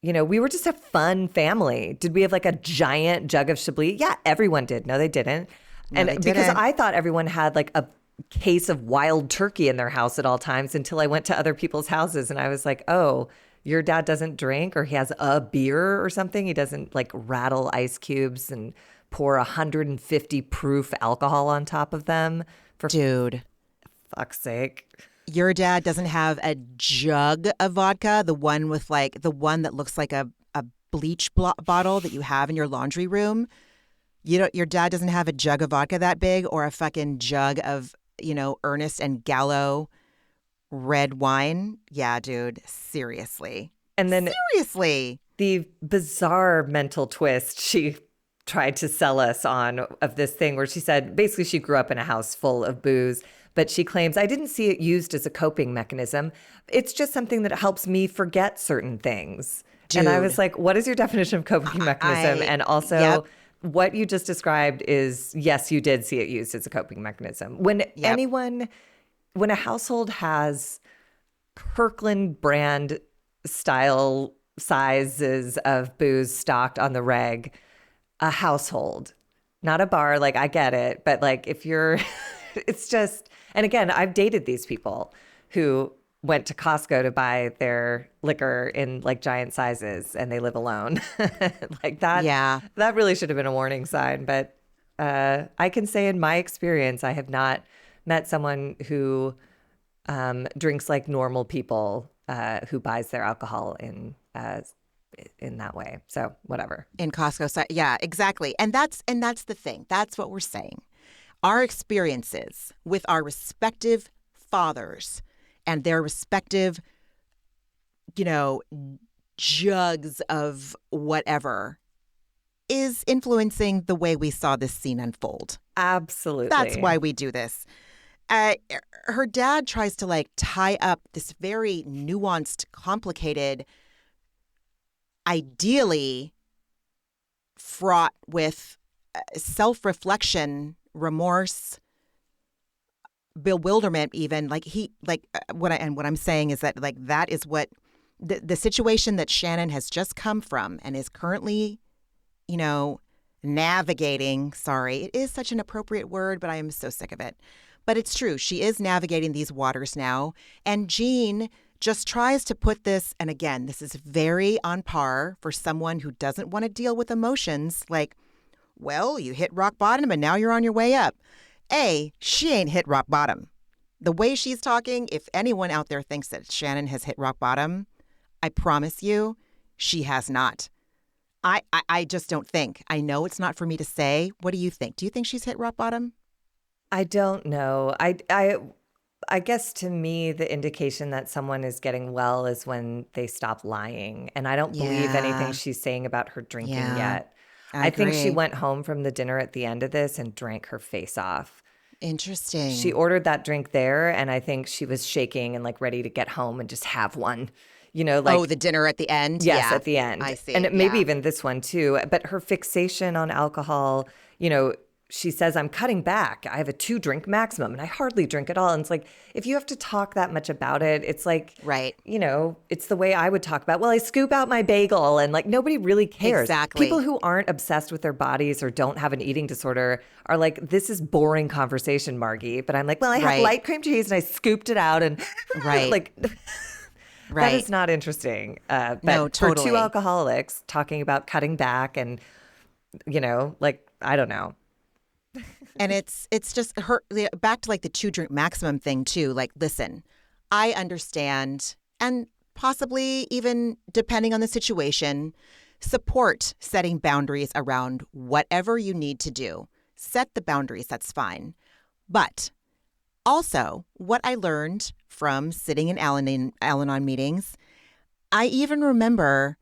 we were just a fun family. Did we have like a giant jug of Chablis? Yeah, everyone did. No, they didn't. No, they because didn't. I thought everyone had like a case of wild turkey in their house at all times until I went to other people's houses and I was like, oh, your dad doesn't drink or he has a beer or something. He doesn't like rattle ice cubes and pour 150 proof alcohol on top of them. Dude. Fuck's sake. Your dad doesn't have a jug of vodka, the one that looks like a bleach bottle that you have in your laundry room. Your dad doesn't have a jug of vodka that big or a fucking jug of Ernest and Gallo red wine. Yeah, dude. Seriously. And then seriously, the bizarre mental twist she tried to sell us on of this thing where she said, basically she grew up in a house full of booze, but she claims, I didn't see it used as a coping mechanism. It's just something that helps me forget certain things. Dude. And I was like, what is your definition of coping mechanism? And also what you just described is, yes, you did see it used as a coping mechanism. When when a household has Kirkland brand style sizes of booze stocked on the reg, a household, not a bar, like I get it, but like if you're, it's just, and again, I've dated these people who went to Costco to buy their liquor in like giant sizes and they live alone. Like that. Yeah. That really should have been a warning sign. But I can say in my experience, I have not met someone who drinks like normal people who buys their alcohol in that way. So whatever. In Costco. So, yeah, exactly. And that's the thing. That's what we're saying. Our experiences with our respective fathers and their respective, jugs of whatever is influencing the way we saw this scene unfold. Absolutely. That's why we do this. Her dad tries to like tie up this very nuanced, complicated, ideally fraught with self-reflection, remorse, bewilderment, even what I'm saying is that like that is what the situation that Shannon has just come from and is currently, navigating. Sorry, it is such an appropriate word, but I am so sick of it. But it's true. She is navigating these waters now. And Jean just tries to put this, and again, this is very on par for someone who doesn't want to deal with emotions like, well, you hit rock bottom and now you're on your way up. She ain't hit rock bottom. The way she's talking, if anyone out there thinks that Shannon has hit rock bottom, I promise you, she has not. I just don't think. I know it's not for me to say. What do you think? Do you think she's hit rock bottom? I don't know. I guess to me, the indication that someone is getting well is when they stop lying. And I don't believe anything she's saying about her drinking yet. I think she went home from the dinner at the end of this and drank her face off. Interesting. She ordered that drink there, and I think she was shaking and like ready to get home and just have one. You know, like, the dinner at the end? Yes, at the end. I see. And maybe even this one too. But her fixation on alcohol, you know, she says, I'm cutting back. I have a 2-drink maximum and I hardly drink at all. And it's like, if you have to talk that much about it, it's like, right. You know, it's the way I would talk about, well, I scoop out my bagel and like nobody really cares. Exactly. People who aren't obsessed with their bodies or don't have an eating disorder are like, this is boring conversation, Margee. But I'm like, well, I had light cream cheese and I scooped it out and like... Right. That is not interesting. But no, totally. For 2 alcoholics talking about cutting back and, you know, like, I don't know. And it's just her back to like the 2-drink maximum thing too. Like, listen, I understand, and possibly even depending on the situation, support setting boundaries around whatever you need to do. Set the boundaries. That's fine. But also, what I learned from sitting in Al-Anon meetings, I even remember,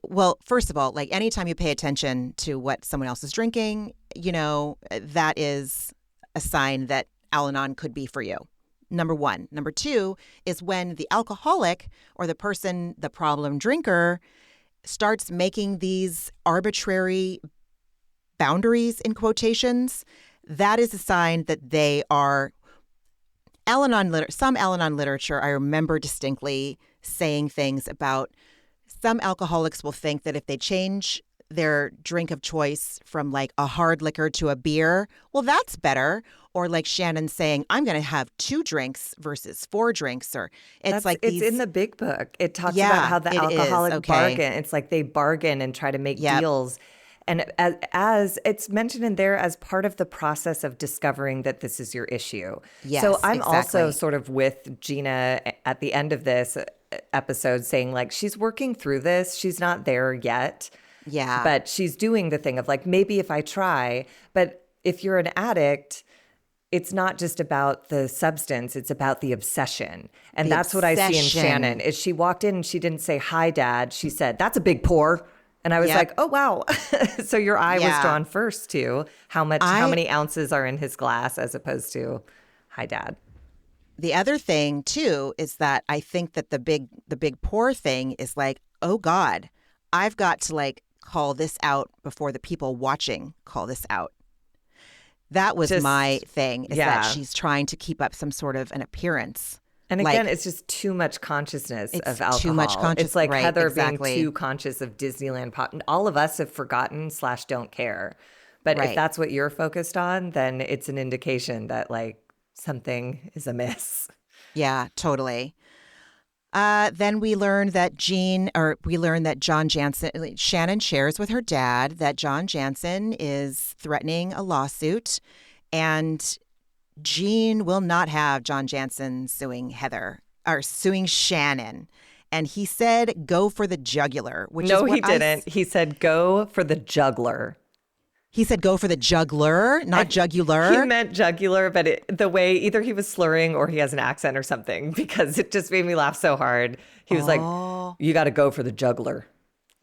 well, first of all, like anytime you pay attention to what someone else is drinking, you know, that is a sign that Al-Anon could be for you. Number one. Number two is when the alcoholic or the person, the problem drinker, starts making these arbitrary boundaries in quotations, that is a sign that they are some Al-Anon literature, I remember distinctly saying things about some alcoholics will think that if they change their drink of choice from like a hard liquor to a beer, well, that's better. Or like Shannon saying, I'm going to have 2 drinks versus 4 drinks. Or it's in the big book. It talks about how the alcoholic bargain. It's like they bargain and try to make deals. And as it's mentioned in there as part of the process of discovering that this is your issue. Yes, so I'm also sort of with Gina at the end of this episode saying like, she's working through this. She's not there yet. Yeah. But she's doing the thing of like, maybe if I try. But if you're an addict, it's not just about the substance. It's about the obsession. And that's what I see in Shannon is she walked in and she didn't say, hi, Dad. She said, that's a big pour. And I was like, oh, wow. So your eye was drawn first to how many ounces are in his glass as opposed to, hi, Dad. The other thing, too, is that I think that the big pour thing is like, oh, God, I've got to like call this out before the people watching call this out. That was my thing, is that she's trying to keep up some sort of an appearance. And again, it's just too much consciousness of alcohol. Too much consciousness. It's like Heather being too conscious of Disneyland pop. All of us have forgotten / don't care. But if that's what you're focused on, then it's an indication that like something is amiss. Yeah, totally. Then we learned that Shannon shares with her dad that John Jansen is threatening a lawsuit, and Jean will not have John Jansen suing Shannon. And he said, go for the jugular. No, he didn't. He said, go for the juggler. He said, go for the juggler, not jugular. He meant jugular, but the way either he was slurring or he has an accent or something, because it just made me laugh so hard. He was like, you got to go for the juggler.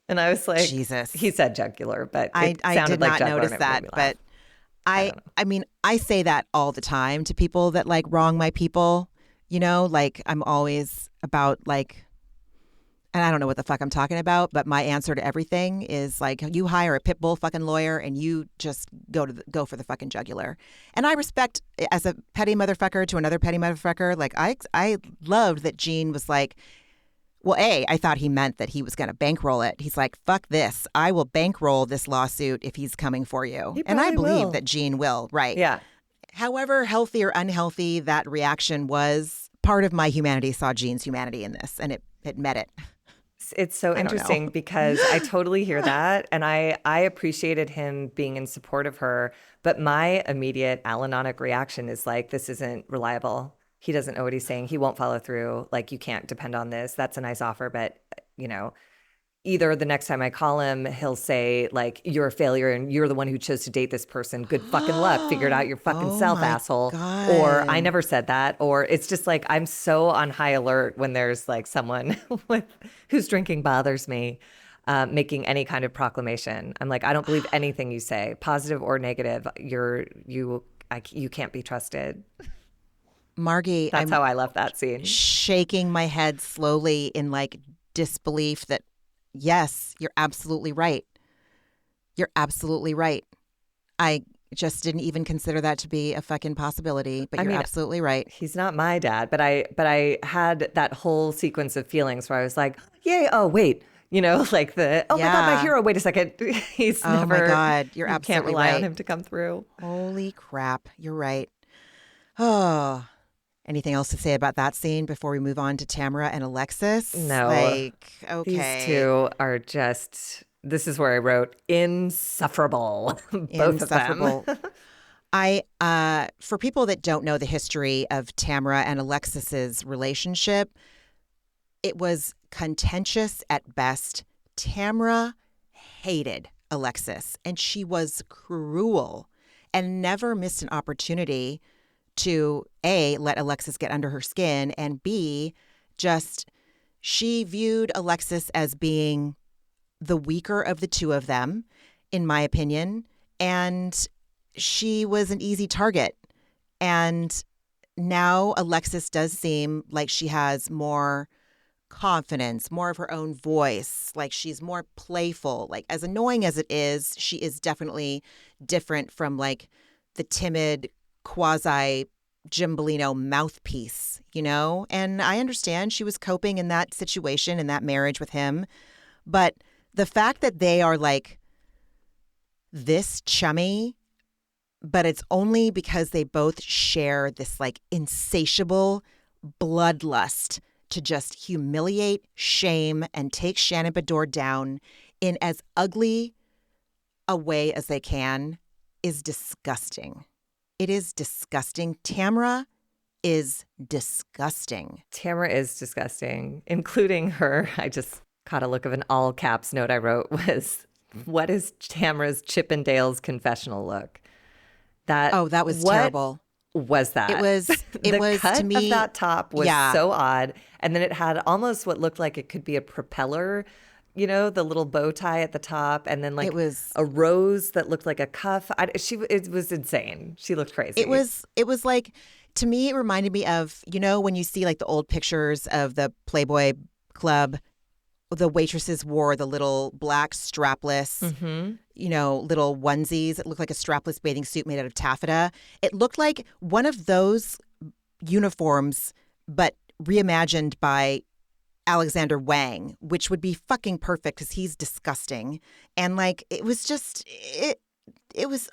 And I was like, Jesus. He said jugular, but I did not notice that. But I mean, I say that all the time to people that like wrong my people, you know, like I'm always about like, and I don't know what the fuck I'm talking about, but my answer to everything is like, you hire a pit bull fucking lawyer and you just go for the fucking jugular. And I respect, as a petty motherfucker to another petty motherfucker, like I loved that Jean was like, Well, I thought he meant that he was going to bankroll it. He's like, fuck this. I will bankroll this lawsuit if he's coming for you. And I believe that Gene will, right? Yeah. However healthy or unhealthy that reaction was, part of my humanity saw Gene's humanity in this, and it met it. It's so interesting because I totally hear that. And I appreciated him being in support of her. But my immediate al-anonic reaction is like, this isn't reliable. He doesn't know what he's saying. He won't follow through. Like, you can't depend on this. That's a nice offer. But, you know, either the next time I call him, he'll say, like, you're a failure and you're the one who chose to date this person. Good fucking luck. Figure it out your fucking self, asshole. God. Or I never said that. Or it's just like, I'm so on high alert when there's like someone who's drinking bothers me, making any kind of proclamation. I'm like, I don't believe anything you say, positive or negative. You can't be trusted. Margee, that's how I left that scene. Shaking my head slowly in like disbelief that, yes, you're absolutely right. You're absolutely right. I just didn't even consider that to be a fucking possibility, but you're absolutely right. He's not my dad, but I had that whole sequence of feelings where I was like, yay, oh, wait. You know, like my God, my hero, wait a second. He's never. Oh my God, you're absolutely right. Can't rely on him to come through. Holy crap, you're right. Oh. Anything else to say about that scene before we move on to Tamara and Alexis? No. Like, okay. These two are just, this is where I wrote, insufferable. Both of them. For people that don't know the history of Tamara and Alexis's relationship, it was contentious at best. Tamara hated Alexis, and she was cruel and never missed an opportunity to A, let Alexis get under her skin, and B, just she viewed Alexis as being the weaker of the two of them, in my opinion, and she was an easy target. And now Alexis does seem like she has more confidence, more of her own voice, like she's more playful. Like, as annoying as it is, she is definitely different from like the timid quasi Gimbolino mouthpiece, you know? And I understand she was coping in that situation, in that marriage with him. But the fact that they are like this chummy, but it's only because they both share this like insatiable bloodlust to just humiliate, shame, and take Shannon Beador down in as ugly a way as they can is disgusting. It is disgusting. Tamara is disgusting. Tamara is disgusting, including her. I just caught a look of an all caps note I wrote was, what is Tamara's Chippendales confessional look? That was terrible. Was that? It was the cut to me, of that top was so odd. And then it had almost what looked like it could be a propeller, you know, the little bow tie at the top, and then like it was a rose that looked like a cuff. It was insane. She looked crazy. It was like, to me, it reminded me of, you know, when you see like the old pictures of the Playboy Club, the waitresses wore the little black strapless, you know, little onesies. It looked like a strapless bathing suit made out of taffeta. It looked like one of those uniforms, but reimagined by Alexander Wang, which would be fucking perfect because he's disgusting. And like, it was just, it was,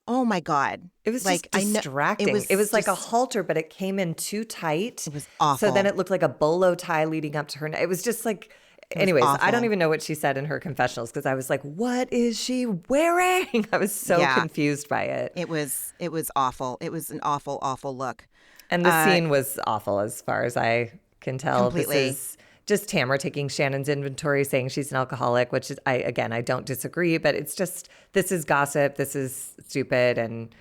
oh my God. It was like just distracting. It was like a halter, but it came in too tight. It was awful. So then it looked like a bolo tie leading up to her neck. It was just like, anyways, I don't even know what she said in her confessionals because I was like, what is she wearing? I was so confused by it. It was awful. It was an awful, awful look. And the scene was awful as far as I can tell. Completely. This is just Tamara taking Shannon's inventory, saying she's an alcoholic, which is, I don't disagree, but it's just, this is gossip. This is stupid. And,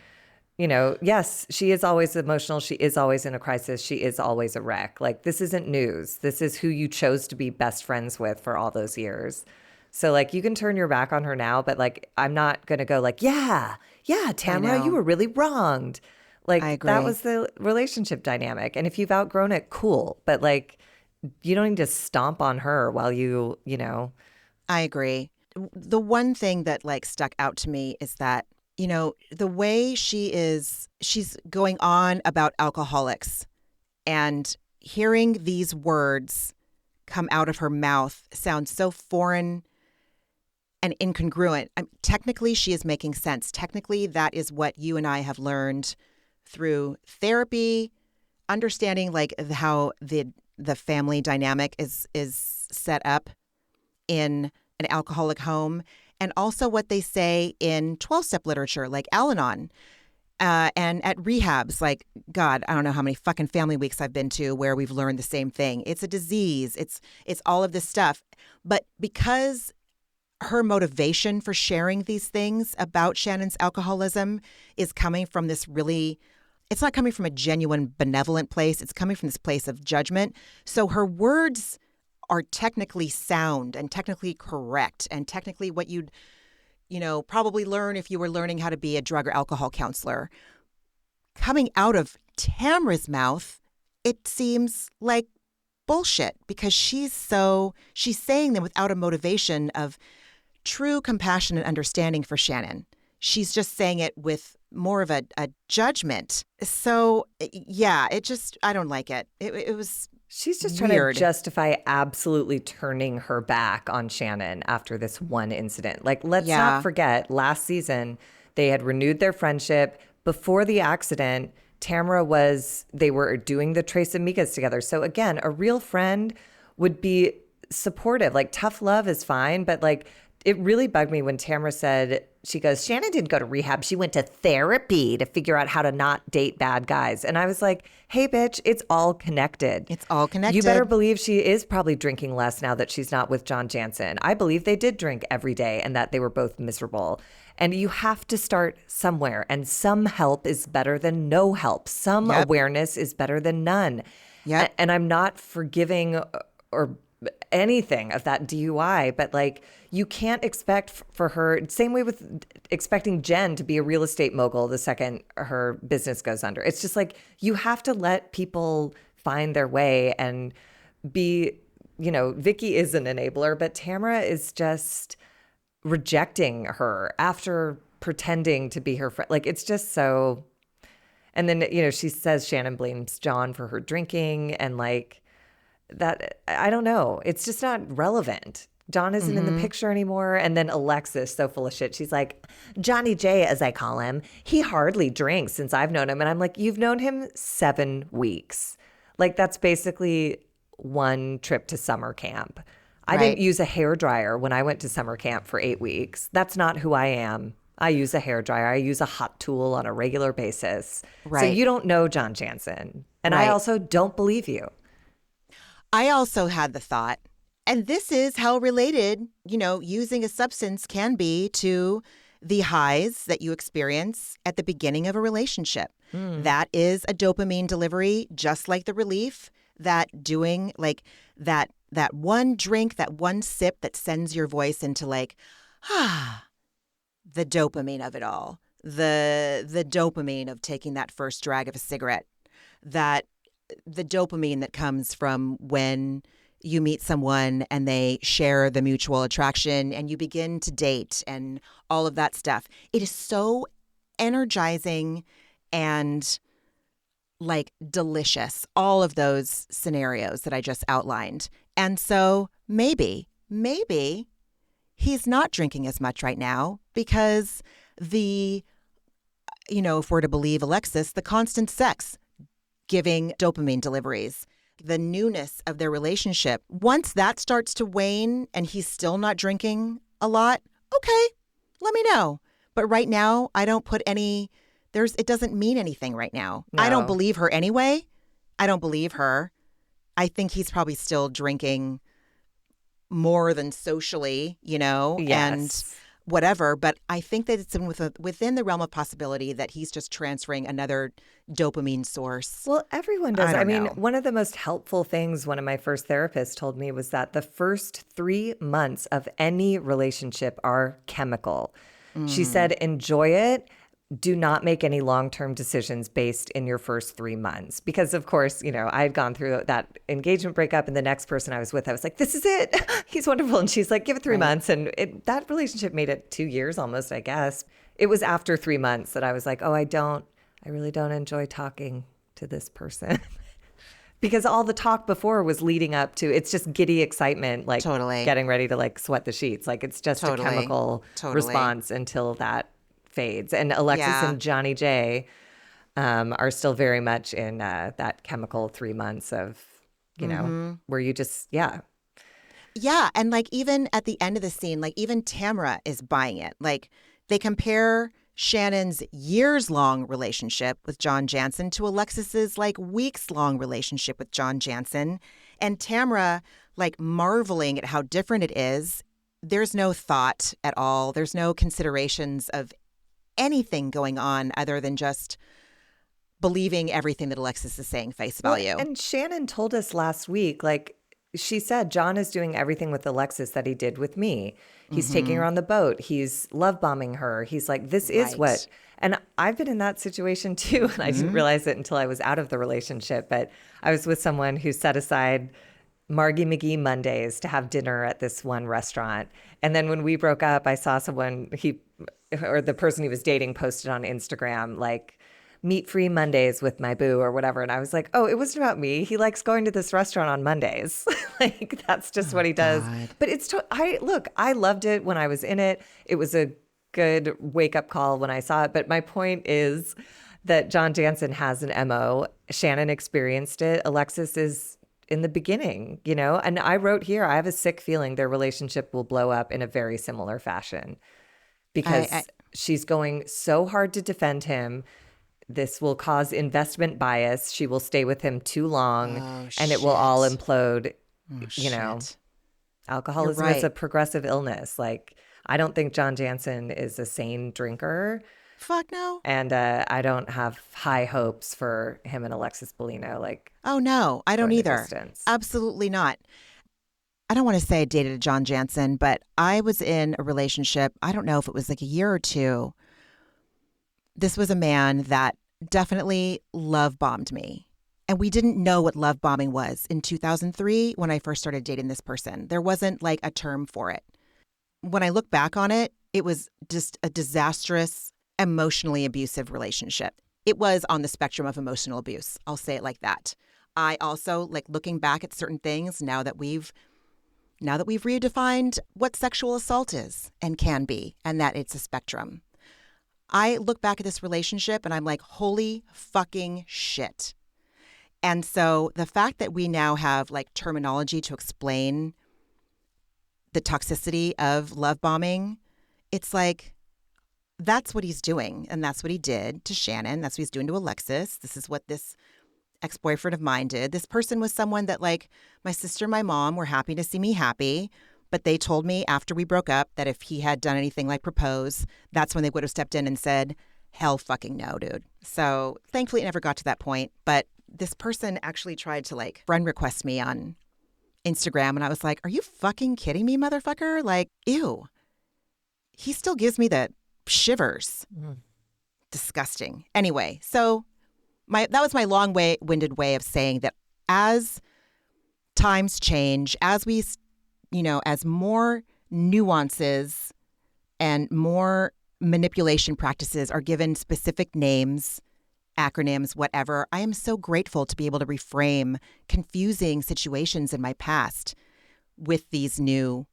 you know, yes, she is always emotional. She is always in a crisis. She is always a wreck. Like, this isn't news. This is who you chose to be best friends with for all those years. So, like, you can turn your back on her now, but, like, I'm not going to go like, yeah, Tamara, you were really wronged. Like, I agree. That was the relationship dynamic. And if you've outgrown it, cool. But, like, you don't need to stomp on her while you know. I agree. The one thing that, like, stuck out to me is that, you know, the way she's going on about alcoholics and hearing these words come out of her mouth sound so foreign and incongruent. Technically, she is making sense. Technically, that is what you and I have learned through therapy, understanding like how the family dynamic is set up in an alcoholic home, and also what they say in 12-step literature, like al-anon. And at rehabs, like, God, I don't know how many fucking family weeks I've been to where we've learned the same thing. It's a disease. It's all of this stuff. But because her motivation for sharing these things about Shannon's alcoholism is coming from this really, it's not coming from a genuine benevolent place. It's coming from this place of judgment. So her words are technically sound and technically correct and technically what you'd probably learn if you were learning how to be a drug or alcohol counselor. Coming out of Tamra's mouth, it seems like bullshit because she's saying them without a motivation of true compassion and understanding for Shannon. She's just saying it with more of a judgment. So yeah, I don't like it. It was She's just weird. Trying to justify absolutely turning her back on Shannon after this one incident. Like, let's not forget, last season, they had renewed their friendship. Before the accident, they were doing the Tres Amigas together. So again, a real friend would be supportive. Like, tough love is fine, but like, it really bugged me when Tamra said, she goes, Shannon didn't go to rehab. She went to therapy to figure out how to not date bad guys. And I was like, hey, bitch, it's all connected. It's all connected. You better believe she is probably drinking less now that she's not with John Jansen. I believe they did drink every day and that they were both miserable. And you have to start somewhere. And some help is better than no help. Some awareness is better than none. Yep. And I'm not forgiving or anything of that DUI, but like, you can't expect for her, same way with expecting Jen to be a real estate mogul the second her business goes under. It's just like, you have to let people find their way and be, Vicky is an enabler, but Tamra is just rejecting her after pretending to be her friend. Like, it's just so, and then, she says Shannon blames John for her drinking and like, that, I don't know. It's just not relevant. John isn't in the picture anymore. And then Alexis, so full of shit. She's like, Johnny J, as I call him, he hardly drinks since I've known him. And I'm like, you've known him 7 weeks. Like, that's basically one trip to summer camp. I didn't use a hairdryer when I went to summer camp for 8 weeks. That's not who I am. I use a hairdryer. I use a hot tool on a regular basis. Right. So you don't know John Jansen. And I also don't believe you. I also had the thought, and this is how related, using a substance can be to the highs that you experience at the beginning of a relationship. That is a dopamine delivery, just like the relief that doing like that one drink, that one sip that sends your voice into like, the dopamine of it all, the dopamine of taking that first drag of a cigarette, the dopamine that comes from when you meet someone and they share the mutual attraction and you begin to date and all of that stuff. It is so energizing and like delicious, all of those scenarios that I just outlined. And so maybe he's not drinking as much right now because if we're to believe Alexis, the constant sex giving dopamine deliveries, the newness of their relationship. Once that starts to wane and he's still not drinking a lot, okay, let me know. But right now, I don't put it doesn't mean anything right now. No. I don't believe her anyway. I don't believe her. I think he's probably still drinking more than socially, and whatever. But I think that it's within the realm of possibility that he's just transferring another dopamine source. Well, everyone does. I mean, one of the most helpful things one of my first therapists told me was that the first 3 months of any relationship are chemical. She said, enjoy it. Do not make any long-term decisions based in your first 3 months. Because of course, I had gone through that engagement breakup and the next person I was with, I was like, this is it. He's wonderful. And she's like, give it 3 months. And that relationship made it 2 years almost, I guess. It was after 3 months that I was like, I really don't enjoy talking to this person. Because all the talk before was leading up to, it's just giddy excitement, like getting ready to like sweat the sheets. Like it's just a chemical response until that fades. And Alexis and Johnny J are still very much in that chemical 3 months of, you know, where you just, Yeah. And like even at the end of the scene, like even Tamara is buying it. Like they compare Shannon's years-long relationship with John Jansen to Alexis's like weeks-long relationship with John Jansen. And Tamara like marveling at how different it is. There's no thought at all. There's no considerations of anything going on other than just believing everything that Alexis is saying face value. And Shannon told us last week, like she said, John is doing everything with Alexis that he did with me. He's taking her on the boat. He's love bombing her. He's like, this is what, and I've been in that situation too. And I didn't realize it until I was out of the relationship. But I was with someone who set aside Margee McGee Mondays to have dinner at this one restaurant. And then when we broke up, I saw someone, the person he was dating posted on Instagram, like, meat-free Mondays with my boo or whatever. And I was like, oh, it wasn't about me. He likes going to this restaurant on Mondays. Like, that's just what he does. God. But I loved it when I was in it. It was a good wake-up call when I saw it. But my point is that John Jansen has an MO. Shannon experienced it. Alexis is in the beginning, you know? And I wrote here, I have a sick feeling their relationship will blow up in a very similar fashion because she's going so hard to defend him. This will cause investment bias. She will stay with him too long and it will all implode. You know, alcoholism is a progressive illness. Like, I don't think John Jansen is a sane drinker. Fuck no. And I don't have high hopes for him and Alexis Bellino. Like, oh no, I don't either. Absolutely not. I don't want to say I dated a John Jansen, but I was in a relationship. I don't know if it was like a year or two. This was a man that definitely love bombed me. And we didn't know what love bombing was in 2003 when I first started dating this person. There wasn't like a term for it. When I look back on it, it was just a disastrous, emotionally abusive relationship. It was on the spectrum of emotional abuse. I'll say it like that. I also, like, looking back at certain things now that we've redefined what sexual assault is and can be, and that it's a spectrum. I look back at this relationship and I'm like, holy fucking shit. And so the fact that we now have like terminology to explain the toxicity of love bombing, it's like, that's what he's doing. And that's what he did to Shannon. That's what he's doing to Alexis. This is what this ex-boyfriend of mine did. This person was someone that, like, my sister and my mom were happy to see me happy. But they told me after we broke up that if he had done anything like propose, that's when they would have stepped in and said, hell fucking no, dude. So thankfully it never got to that point. But this person actually tried to like friend request me on Instagram. And I was like, are you fucking kidding me, motherfucker? Like, ew. He still gives me the shivers. Disgusting. Anyway, so that was my long-winded way of saying that as times change, as we, you know, as more nuances and more manipulation practices are given specific names, acronyms, whatever, I am so grateful to be able to reframe confusing situations in my past with this new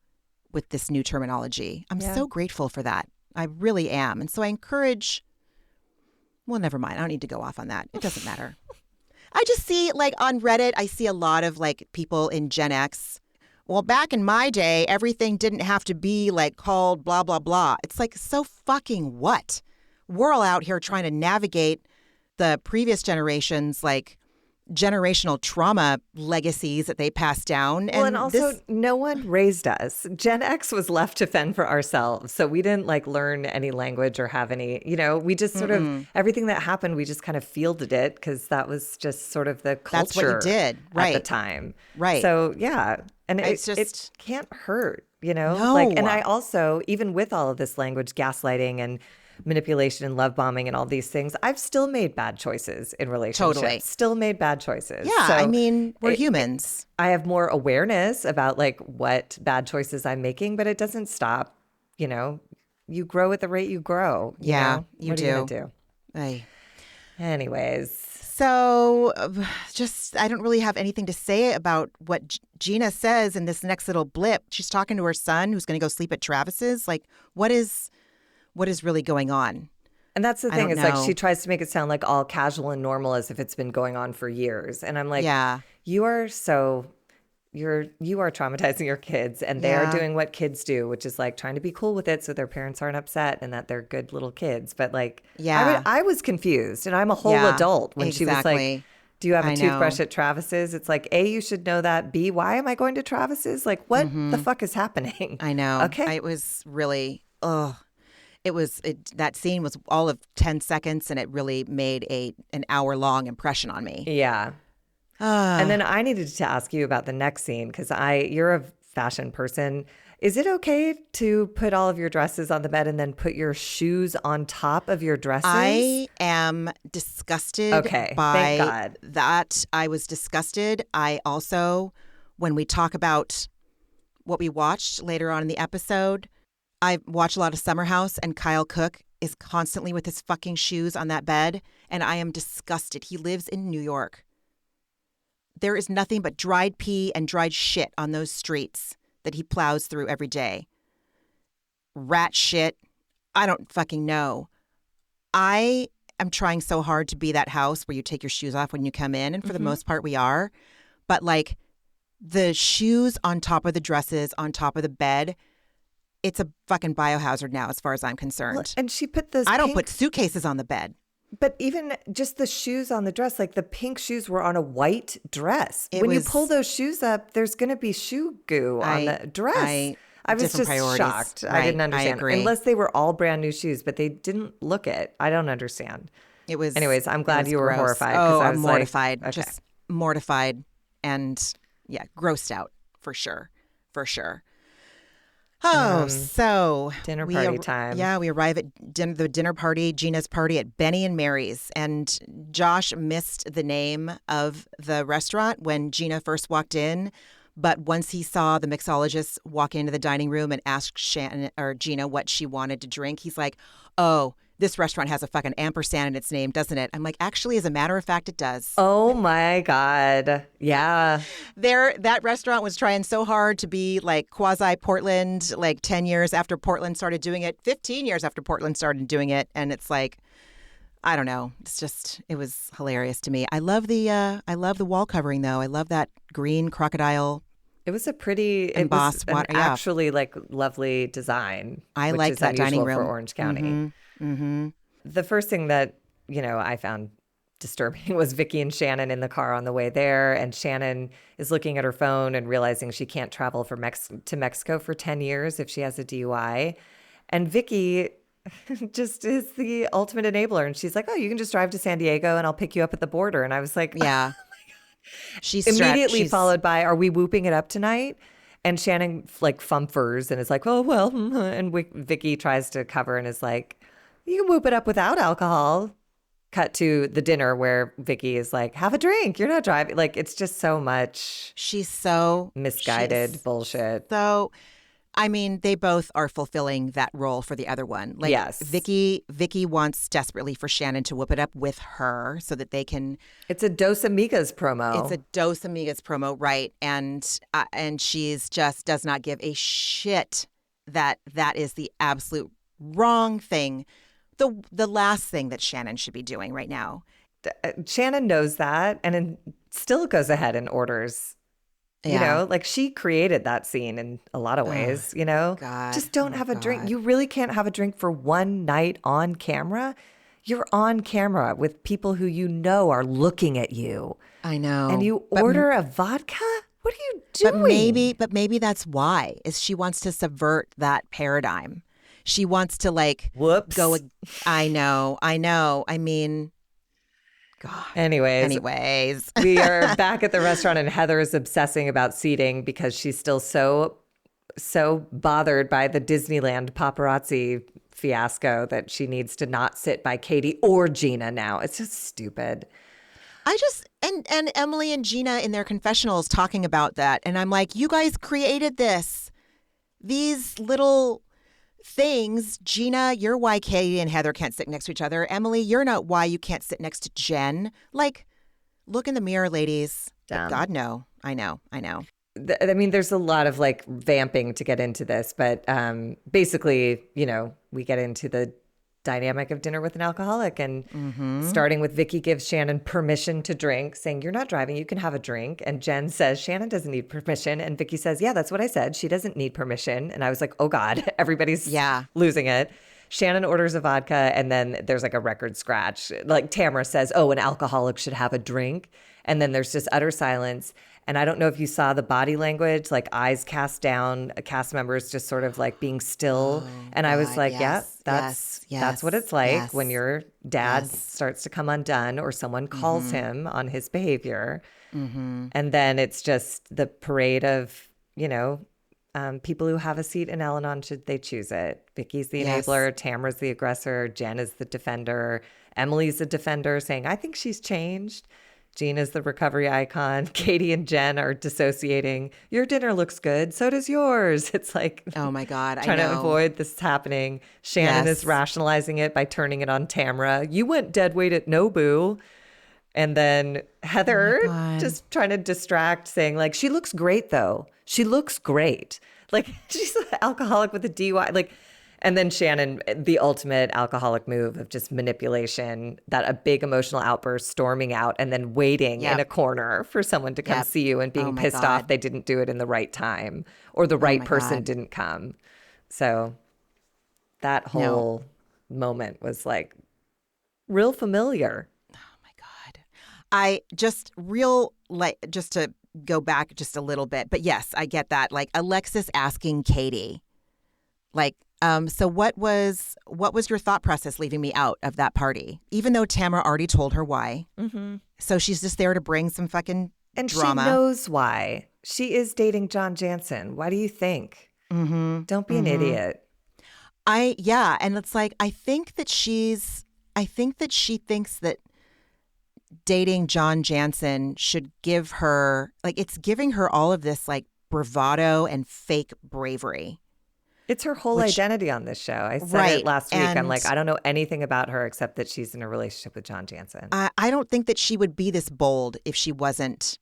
terminology. I'm so grateful for that. I really am. And so I encourage, well, never mind. I don't need to go off on that. It doesn't matter. I just see, like, on Reddit, I see a lot of like people in Gen X. Well, back in my day, everything didn't have to be like called blah, blah, blah. It's like, so fucking what? We're all out here trying to navigate the previous generations, like generational trauma legacies that they passed down. And also no one raised us. Gen X was left to fend for ourselves. So we didn't like learn any language or have any, you know, we just sort of, everything that happened, we just kind of fielded it because that was just sort of the culture. That's what you did. Right. At the time. Right. So yeah. And it can't hurt, you know? No. Like, and I also, even with all of this language, gaslighting and manipulation and love bombing and all these things, I've still made bad choices in relationships. Totally. Still made bad choices. Yeah, so I mean, we're humans. I have more awareness about like what bad choices I'm making, but it doesn't stop. You know, you grow at the rate you grow. You know? You what do. Are you gonna do? Aye. Anyways. So just, I don't really have anything to say about what Gina says in this next little blip. She's talking to her son who's going to go sleep at Travis's. Like, what is really going on? And that's the thing, is like she tries to make it sound like all casual and normal as if it's been going on for years. And I'm like, you are traumatizing your kids, and they are doing what kids do, which is like trying to be cool with it so their parents aren't upset and that they're good little kids. But like, I was confused, and I'm a whole adult when she was like, do you have a toothbrush at Travis's? It's like, A, you should know that. B, why am I going to Travis's? Like, what the fuck is happening? I know. Okay. It was really, that scene was all of 10 seconds, and it really made an hour-long impression on me. Yeah. And then I needed to ask you about the next scene, because you're a fashion person. Is it okay to put all of your dresses on the bed and then put your shoes on top of your dresses? I am disgusted by thank God. That. I was disgusted. I also, when we talk about what we watched later on in the episode, I watch a lot of Summer House, and Kyle Cook is constantly with his fucking shoes on that bed, and I am disgusted. He lives in New York. There is nothing but dried pee and dried shit on those streets that he plows through every day. Rat shit. I don't fucking know. I am trying so hard to be that house where you take your shoes off when you come in, and for the most part we are. But like, the shoes on top of the dresses, on top of the bed, it's a fucking biohazard now as far as I'm concerned. Well, and she put this I don't put suitcases on the bed. But even just the shoes on the dress, like the pink shoes were on a white dress. When you pull those shoes up, there's going to be shoe goo on the dress. I was just shocked. Right. I didn't understand. I agree. Unless they were all brand new shoes, but they didn't look it. I don't understand. It was. Anyways, I'm glad you were horrified. Oh, I was mortified. Like, just mortified and grossed out for sure. For sure. Oh, so dinner party time. Yeah, we arrive at the dinner party, Gina's party at Benny and Mary's. And Josh missed the name of the restaurant when Gina first walked in. But once he saw the mixologist walk into the dining room and ask Gina what she wanted to drink, he's like, oh, this restaurant has a fucking ampersand in its name, doesn't it? I'm like, actually, as a matter of fact, it does. Oh my God. Yeah. That restaurant was trying so hard to be like quasi Portland, like 10 years after Portland started doing it, 15 years after Portland started doing it. And it's like, I don't know. It was hilarious to me. I love the wall covering though. I love that green crocodile. It was a pretty embossed, actually like lovely design. I like that dining room for Orange County. The first thing that, I found disturbing was Vicky and Shannon in the car on the way there. And Shannon is looking at her phone and realizing she can't travel to Mexico for 10 years if she has a DUI. And Vicky just is the ultimate enabler. And she's like, oh, you can just drive to San Diego and I'll pick you up at the border. And I was like, yeah. Oh my God. She's immediately followed by, are we whooping it up tonight? And Shannon like fumfers and is like, oh, well, and Vicky tries to cover and is like, you can whoop it up without alcohol. Cut to the dinner where Vicky is like, have a drink. You're not driving. Like, it's just so much. She's so misguided bullshit. So, I mean, they both are fulfilling that role for the other one. Like, yes. Vicky wants desperately for Shannon to whoop it up with her so that they can. It's a Dos Amigas promo. It's a Dos Amigas promo, right? And she's just does not give a shit that is the absolute wrong thing. The last thing that Shannon should be doing right now. Shannon knows that and still goes ahead and orders. Like she created that scene in a lot of ways, God. Just don't have a drink. You really can't have a drink for one night on camera. You're on camera with people who are looking at you. I know. And you order a vodka? What are you doing? But maybe that's why, is she wants to subvert that paradigm. She wants to whoops. Go. I know. I mean, God. Anyways, we are back at the restaurant and Heather is obsessing about seating because she's still so bothered by the Disneyland paparazzi fiasco that she needs to not sit by Katie or Gina now. It's just stupid. And Emily and Gina in their confessionals talking about that. And I'm like, you guys created this. These little things. Gina, you're why Katie and Heather can't sit next to each other. Emily, you're not why you can't sit next to Jen. Like, look in the mirror, ladies. God, no. I know. I mean, there's a lot of like vamping to get into this, but basically, you know, we get into the dynamic of dinner with an alcoholic, and starting with Vicky gives Shannon permission to drink, saying, "You're not driving, you can have a drink." And Jen says, "Shannon doesn't need permission." And Vicky says, "Yeah, that's what I said. She doesn't need permission." And I was like, oh God, everybody's losing it. Shannon orders a vodka, and then there's like a record scratch. Like Tamara says, "Oh, an alcoholic should have a drink." And then there's just utter silence. And I don't know if you saw the body language, like eyes cast down, cast members just sort of like being still. And I was like, that's what it's like when your dad starts to come undone or someone calls him on his behavior. And then it's just the parade of, you know, people who have a seat in Al-Anon should they choose it. Vicky's the enabler, Tamara's the aggressor, Jen is the defender, Emily's the defender saying, "I think she's changed." Gina's the recovery icon. Katie and Jen are dissociating. "Your dinner looks good. So does yours." It's like, oh my God, trying to avoid this happening. Shannon is rationalizing it by turning it on Tamara. "You went dead weight at Nobu." And then Heather just trying to distract, saying like, "She looks great though. She looks great." Like she's an alcoholic with a DUI. Like, and then Shannon, the ultimate alcoholic move of just manipulation, that a big emotional outburst, storming out, and then waiting in a corner for someone to come see you and being pissed off they didn't do it in the right time or the right person didn't come. So that whole moment was like real familiar. Oh my God. Just to go back just a little bit, but yes, I get that. Like Alexis asking Katie, like, so what was your thought process leaving me out of that party? Even though Tamara already told her why. So she's just there to bring some fucking drama. She knows why. She is dating John Jansen. Why do you think? Don't be an idiot. And it's like, I think that she thinks that dating John Jansen should give her, like, it's giving her all of this like bravado and fake bravery. It's her whole identity on this show. I said it last week. I'm like, I don't know anything about her except that she's in a relationship with John Jansen. I don't think that she would be this bold if she wasn't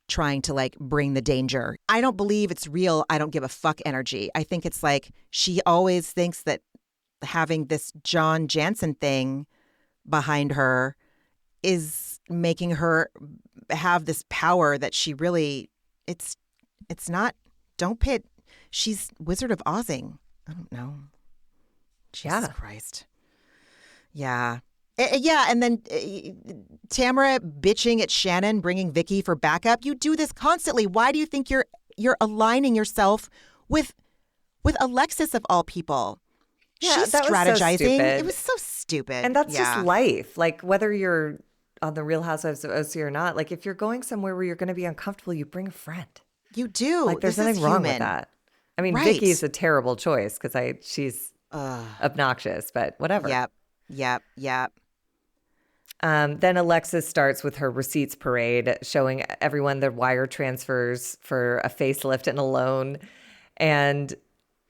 trying to like bring the danger. I don't believe it's real. I don't give a fuck energy. I think it's like she always thinks that having this John Jansen thing behind her is making her have this power that she really, it's not, don't pit. She's Wizard of Ozing. I don't know. Jesus Christ. Yeah. And then Tamara bitching at Shannon, bringing Vicky for backup. You do this constantly. Why do you think you're aligning yourself with Alexis of all people? Yeah, she's strategizing. It was so stupid. And that's just life. Like whether you're on the Real Housewives of OC or not, like if you're going somewhere where you're going to be uncomfortable, you bring a friend. You do. Like there's nothing wrong with that. I mean, Vicky's a terrible choice because she's obnoxious, but whatever. Yep. Then Alexis starts with her receipts parade, showing everyone their wire transfers for a facelift and a loan. And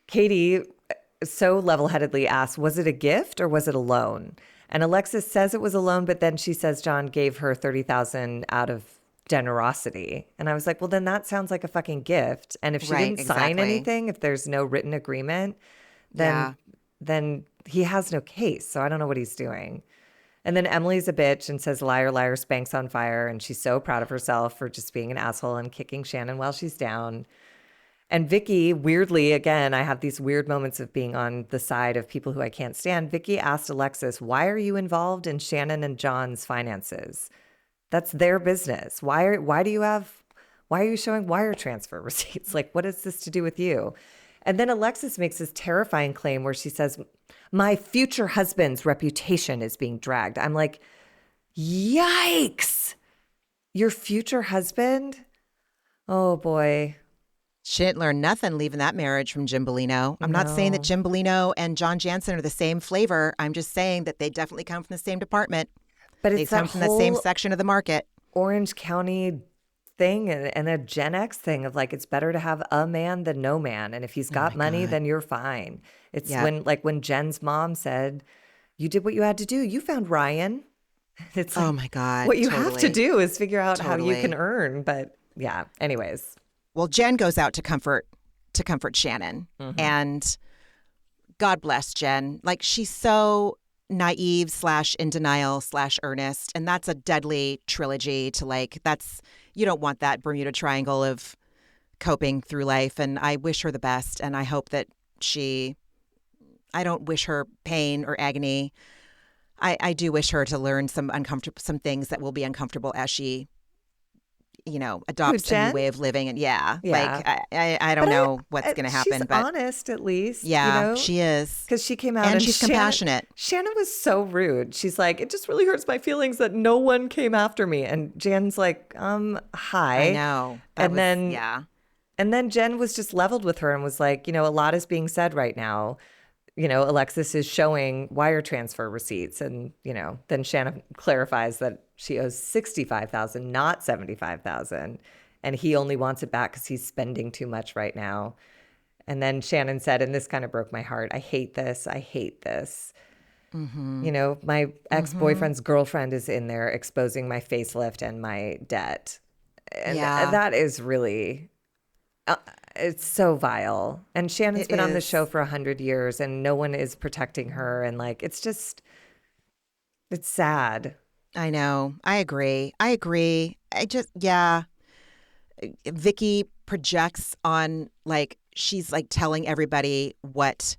Katie so level-headedly asks, was it a gift or was it a loan? And Alexis says it was a loan, but then she says John gave her $30,000 out of generosity. And I was like, well, then that sounds like a fucking gift. And if she didn't sign anything, if there's no written agreement, then he has no case. So I don't know what he's doing. And then Emily's a bitch and says, liar, liar, Spanx on fire. And she's so proud of herself for just being an asshole and kicking Shannon while she's down. And Vicky, weirdly, again, I have these weird moments of being on the side of people who I can't stand. Vicky asked Alexis, why are you involved in Shannon and John's finances? That's their business. Why are you showing wire transfer receipts? Like, what has this to do with you? And then Alexis makes this terrifying claim where she says, my future husband's reputation is being dragged. I'm like, yikes. Your future husband? Oh, boy. She didn't learn nothing leaving that marriage from Jim Bellino. I'm not saying that Jim Bellino and John Jansen are the same flavor. I'm just saying that they definitely come from the same department. But they come from the same section of the market. Orange County thing and a Gen X thing of like, it's better to have a man than no man. And if he's got money, then you're fine. It's when Jen's mom said, you did what you had to do. You found Ryan. It's like, oh my God. What you have to do is figure out how you can earn. But yeah, anyways. Well, Jen goes out to comfort Shannon. And God bless Jen. Like, she's so naive / in denial / earnest. And that's a deadly trilogy to like, you don't want that Bermuda Triangle of coping through life. And I wish her the best. And I hope that I don't wish her pain or agony. I do wish her to learn some things that will be uncomfortable as she, adopts a new way of living. And like I don't know what's going to happen. She's but honest, at least. Yeah, she is. Because she came out and she's compassionate. Shannon was so rude. She's like, it just really hurts my feelings that no one came after me. And Jen's like, hi. I know. And then Jen was just leveled with her and was like, a lot is being said right now. Alexis is showing wire transfer receipts. And, then Shannon clarifies that she owes $65,000, not $75,000. And he only wants it back because he's spending too much right now. And then Shannon said, and this kind of broke my heart, I hate this. I hate this. My ex-boyfriend's girlfriend is in there exposing my facelift and my debt. And that is really... it's so vile. And Shannon's been on the show for 100 years and no one is protecting her. And like, it's sad. I know. I agree. Vicky projects on like, she's like telling everybody what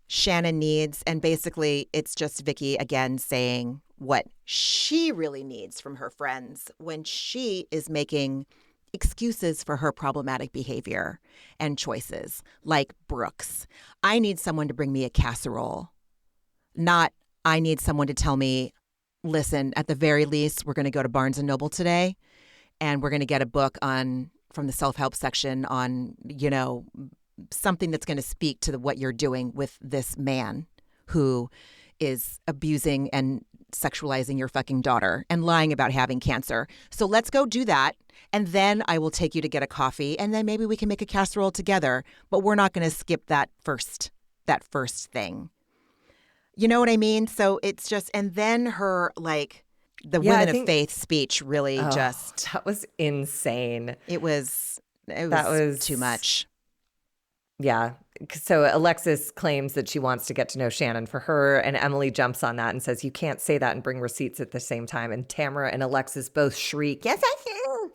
Shannon needs. And basically it's just Vicky again saying what she really needs from her friends when she is making excuses for her problematic behavior and choices, like Brooks. I need someone to bring me a casserole, not I need someone to tell me, listen, at the very least, we're going to go to Barnes & Noble today and we're going to get a book from the self-help section on, something that's going to speak to what you're doing with this man who is abusing and sexualizing your fucking daughter and lying about having cancer. So let's go do that. And then I will take you to get a coffee and then maybe we can make a casserole together, but we're not going to skip that first thing. You know what I mean? So it's just, and then her, like, the Women of Faith speech really that was insane. It was too much. Yeah. So Alexis claims that she wants to get to know Shannon for her, and Emily jumps on that and says, you can't say that and bring receipts at the same time. And Tamara and Alexis both shriek, yes, I can.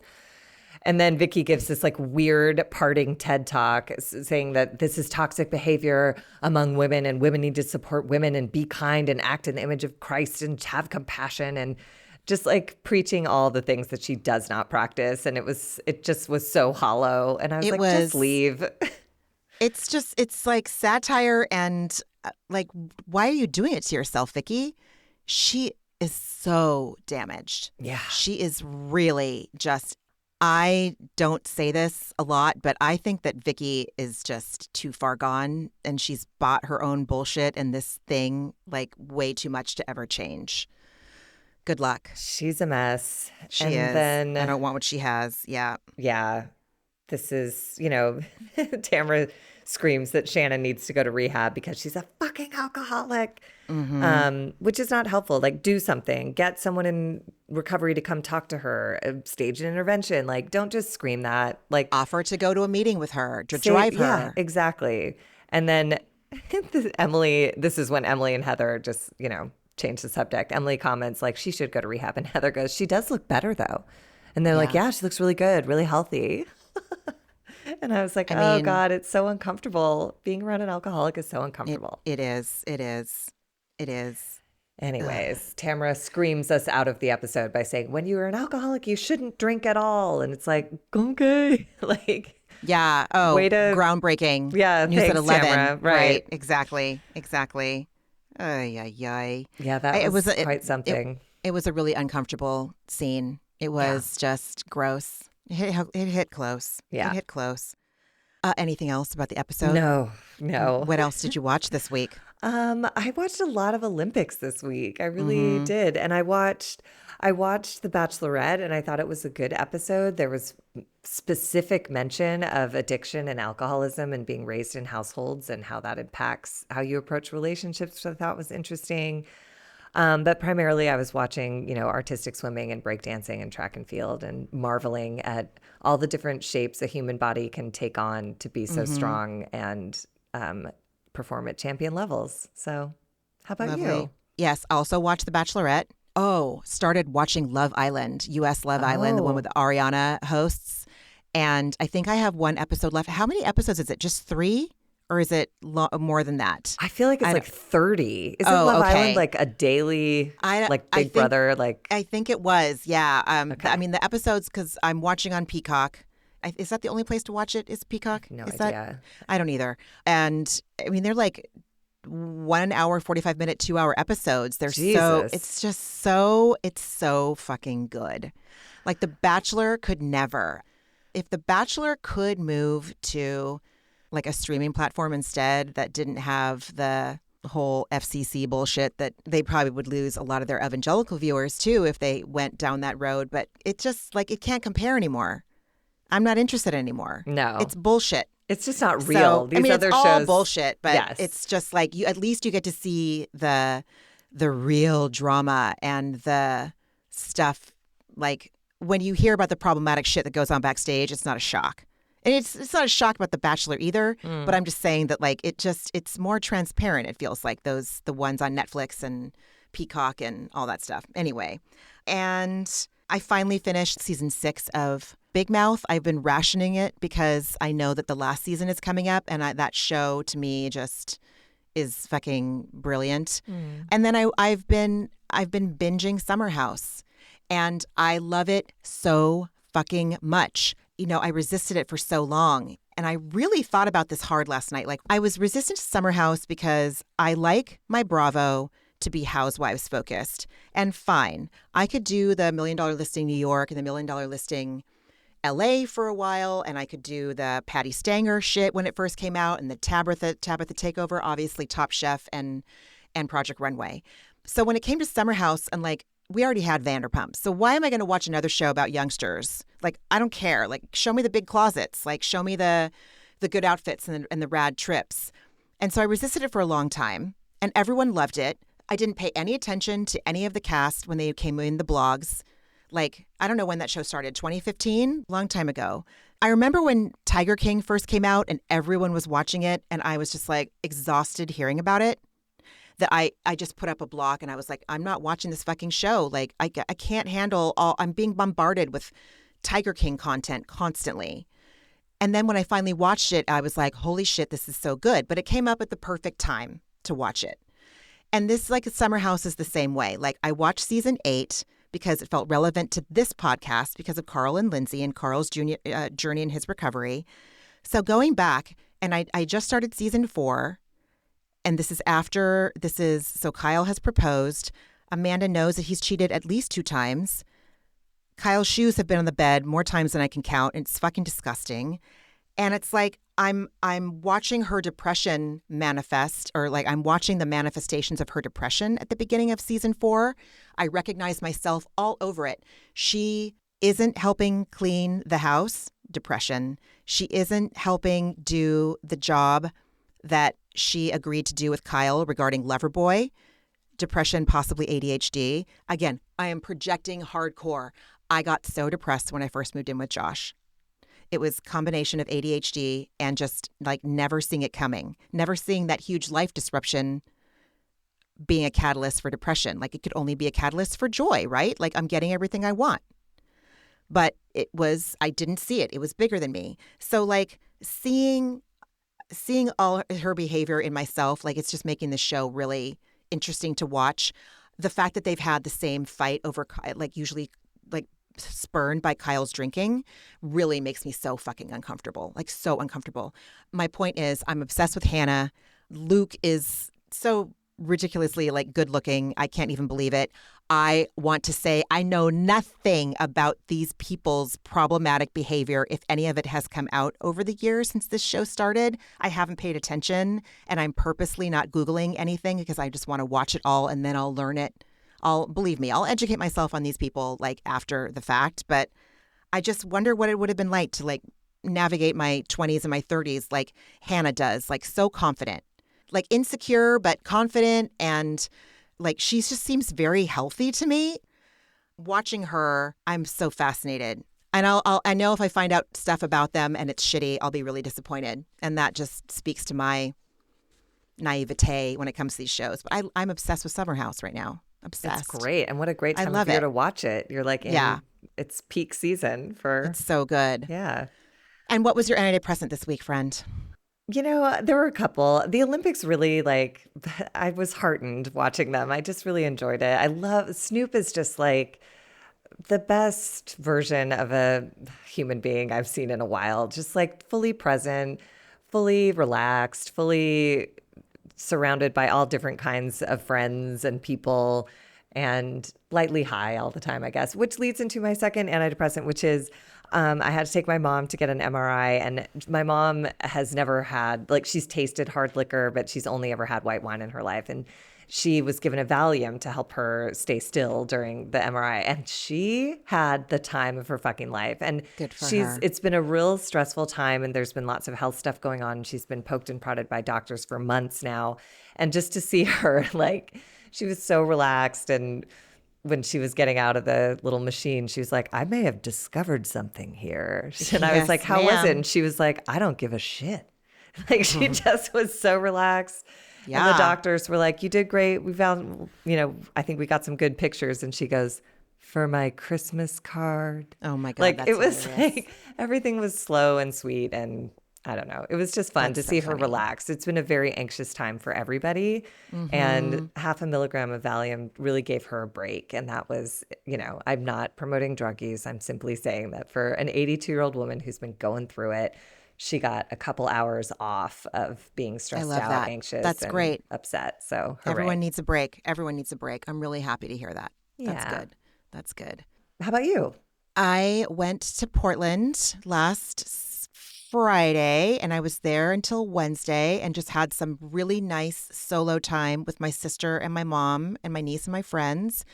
And then Vicky gives this like weird parting TED talk saying that this is toxic behavior among women and women need to support women and be kind and act in the image of Christ and have compassion, and just like preaching all the things that she does not practice. And it just was so hollow. And I was just leave. It's like satire and like, why are you doing it to yourself, Vicky? She is so damaged. Yeah. She is really just, I don't say this a lot, but I think that Vicky is just too far gone and she's bought her own bullshit and this thing like way too much to ever change. Good luck. She's a mess. She is. Then, I don't want what she has. Yeah. Yeah. This is, Tamara screams that Shannon needs to go to rehab because she's a fucking alcoholic, which is not helpful. Like, do something. Get someone in recovery to come talk to her. Stage an intervention. Like, don't just scream that. Like, offer to go to a meeting with her, to drive her. Yeah, exactly. And then this is when Emily and Heather just, change the subject. Emily comments, like, she should go to rehab. And Heather goes, she does look better, though. And they're like, yeah, she looks really good, really healthy. And I was like, oh, God, it's so uncomfortable. Being around an alcoholic is so uncomfortable. It is. Anyways, Tamara screams us out of the episode by saying, when you're an alcoholic, you shouldn't drink at all. And it's like, okay. Like, yeah. Oh, groundbreaking. Yeah. News thanks, at 11. Tamara. Right. Exactly. Yeah, that was quite something. It was a really uncomfortable scene. It was just gross. It hit close. Yeah. It hit close. Anything else about the episode? No. What else did you watch this week? I watched a lot of Olympics this week. I really did. And I watched The Bachelorette, and I thought it was a good episode. There was specific mention of addiction and alcoholism and being raised in households and how that impacts how you approach relationships, which I thought was interesting. But primarily I was watching, artistic swimming and breakdancing and track and field and marveling at all the different shapes a human body can take on to be so strong and perform at champion levels. So how about you? Yes, also watched The Bachelorette. Oh, started watching Love Island, U.S. Love Island, the one with Ariana hosts. And I think I have one episode left. How many episodes is it? Just 3? Or is it more than that? I feel like it's like 30. Isn't Love Island like a daily, Big Brother? I think it was, yeah. I mean, the episodes, because I'm watching on Peacock. Is that the only place to watch it? Is Peacock? No idea. I don't either. And I mean, they're like 1 hour, 45 minute, 2 hour episodes. They're it's so fucking good. Like The Bachelor could never. If The Bachelor could move to like a streaming platform instead that didn't have the whole FCC bullshit, that they probably would lose a lot of their evangelical viewers too if they went down that road. But it just it can't compare anymore. I'm not interested anymore. No. It's bullshit. It's just not real. These other it's shows, all bullshit, but it's just like at least you get to see the real drama and the stuff. Like when you hear about the problematic shit that goes on backstage, it's not a shock. And it's not a shock about The Bachelor either, but I'm just saying that it's more transparent. It feels like the ones on Netflix and Peacock and all that stuff. Anyway, and I finally finished season 6 of Big Mouth. I've been rationing it because I know that the last season is coming up, and that show to me just is fucking brilliant. And then I've been binging Summer House, and I love it so fucking much. I resisted it for so long. And I really thought about this hard last night. Like, I was resistant to Summer House because I like my Bravo to be housewives focused. And fine, I could do the $1 Million Listing New York and the $1 Million Listing LA for a while. And I could do the Patty Stanger shit when it first came out and the Tabitha Takeover, obviously Top Chef and Project Runway. So when it came to Summer House, and we already had Vanderpump. So why am I going to watch another show about youngsters? I don't care. Show me the big closets. Show me the good outfits and the rad trips. And so I resisted it for a long time, and everyone loved it. I didn't pay any attention to any of the cast when they came in the blogs. I don't know when that show started, 2015? Long time ago. I remember when Tiger King first came out and everyone was watching it, and I was just exhausted hearing about it. That I just put up a blog and I was like, I'm not watching this fucking show. I can't handle I'm being bombarded with Tiger King content constantly. And then when I finally watched it, I was like, holy shit, this is so good. But it came up at the perfect time to watch it. And this Summer House is the same way. I watched season 8 because it felt relevant to this podcast because of Carl and Lindsay and Carl's journey in his recovery. So going back, and I just started season 4. And so Kyle has proposed. Amanda knows that he's cheated at least 2 times. Kyle's shoes have been on the bed more times than I can count. And it's fucking disgusting. And it's I'm watching her depression manifest, or I'm watching the manifestations of her depression at the beginning of season 4. I recognize myself all over it. She isn't helping clean the house, depression. She isn't helping do the job that she agreed to do with Kyle regarding Loverboy, depression, possibly ADHD. Again, I am projecting hardcore. I got so depressed when I first moved in with Josh. It was a combination of ADHD and just never seeing it coming, never seeing that huge life disruption being a catalyst for depression. It could only be a catalyst for joy, right? I'm getting everything I want. But I didn't see it. It was bigger than me. So seeing all her behavior in myself, it's just making the show really interesting to watch. The fact that they've had the same fight over, usually spurned by Kyle's drinking, really makes me so fucking uncomfortable. So uncomfortable. My point is, I'm obsessed with Hannah. Luke is so ridiculously like good looking. I can't even believe it. I want to say I know nothing about these people's problematic behavior. If any of it has come out over the years since this show started, I haven't paid attention, and I'm purposely not Googling anything because I just want to watch it all and then I'll learn it. Believe me, I'll educate myself on these people like after the fact, but I just wonder what it would have been like to like navigate my 20s and my 30s like Hannah does, like so confident, like insecure but confident, and like she just seems very healthy to me. Watching her, I'm so fascinated. And I know if I find out stuff about them and it's shitty, I'll be really disappointed. And that just speaks to my naivete when it comes to these shows. But I'm obsessed with Summer House right now. Obsessed. It's great. And what a great time of year to watch it. You're like it's peak season for. It's so good. Yeah. And what was your antidepressant this week, friend? You know, there were a couple. The Olympics really, like, I was heartened watching them. I just really enjoyed it. I love, Snoop is just like the best version of a human being I've seen in a while. Just like fully present, fully relaxed, fully surrounded by all different kinds of friends and people, and lightly high all the time, I guess, which leads into my second antidepressant, which is I had to take my mom to get an MRI, and my mom has never had, like, she's tasted hard liquor, but she's only ever had white wine in her life. And she was given a Valium to help her stay still during the MRI. And she had the time of her fucking life. And good for her. It's been a real stressful time, and there's been lots of health stuff going on. She's been poked and prodded by doctors for months now. And just to see her, like, she was so relaxed, and when she was getting out of the little machine, she was like, I may have discovered something here. And I was like, how was it? And she was like, I don't give a shit. Like, she just was so relaxed. Yeah. And the doctors were like, you did great. We found, I think we got some good pictures. And she goes, for my Christmas card. Oh my God. Like, that's it was hilarious. like, everything was slow and sweet, and I don't know. It was just fun to see her relax. It's been a very anxious time for everybody. Mm-hmm. And 0.5 milligram of Valium really gave her a break. And that was, I'm not promoting drug use. I'm simply saying that for an 82-year-old woman who's been going through it, she got a couple hours off of being stressed out, anxious, That's and great. upset. So hooray. Everyone needs a break. Everyone needs a break. I'm really happy to hear that. Yeah. That's good. How about you? I went to Portland last Friday, and I was there until Wednesday and just had some really nice solo time with my sister and my mom and my niece and my friends.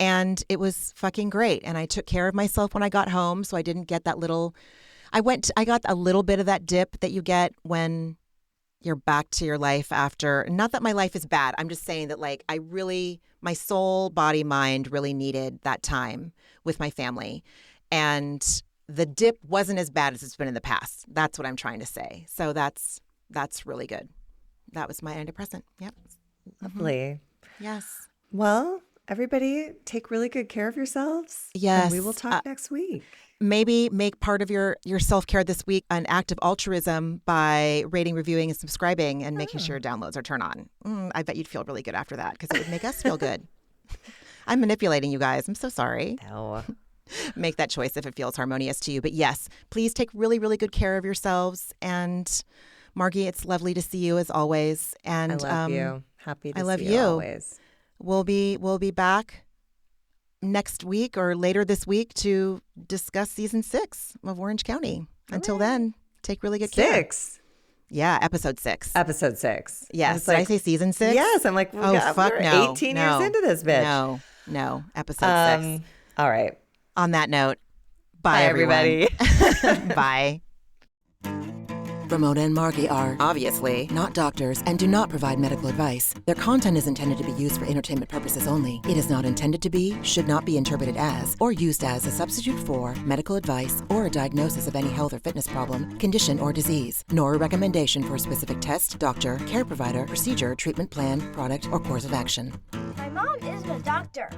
And it was fucking great. And I took care of myself when I got home, so I didn't get that little... I got a little bit of that dip that you get when you're back to your life after. Not that my life is bad. I'm just saying that, like, my soul, body, mind really needed that time with my family. And the dip wasn't as bad as it's been in the past. That's what I'm trying to say. So that's really good. That was my antidepressant. Yep. Lovely. Yes. Well, everybody take really good care of yourselves. Yes. And we will talk next week. Maybe make part of your self-care this week an act of altruism by rating, reviewing, and subscribing, and making sure your downloads are turned on. I bet you'd feel really good after that, because it would make us feel good. I'm manipulating you guys. I'm so sorry. No. Make that choice if it feels harmonious to you. But yes, please take really, really good care of yourselves. And Margee, it's lovely to see you as always. And I love you. Happy to I love see you always. We'll be back next week or later this week to discuss season 6 of Orange County. Until then, take really good care. 6? Yeah, episode 6. Episode 6. Yes. Did I say season 6? Yes. I'm like, fuck no. 18 years into this bitch. No. Episode 6. All right. On that note, bye everybody. Bye. Ramona and Margee are obviously not doctors and do not provide medical advice. Their content is intended to be used for entertainment purposes only. It is not intended to be, should not be interpreted as, or used as a substitute for medical advice or a diagnosis of any health or fitness problem, condition, or disease, nor a recommendation for a specific test, doctor, care provider, procedure, treatment plan, product, or course of action. My mom is a doctor.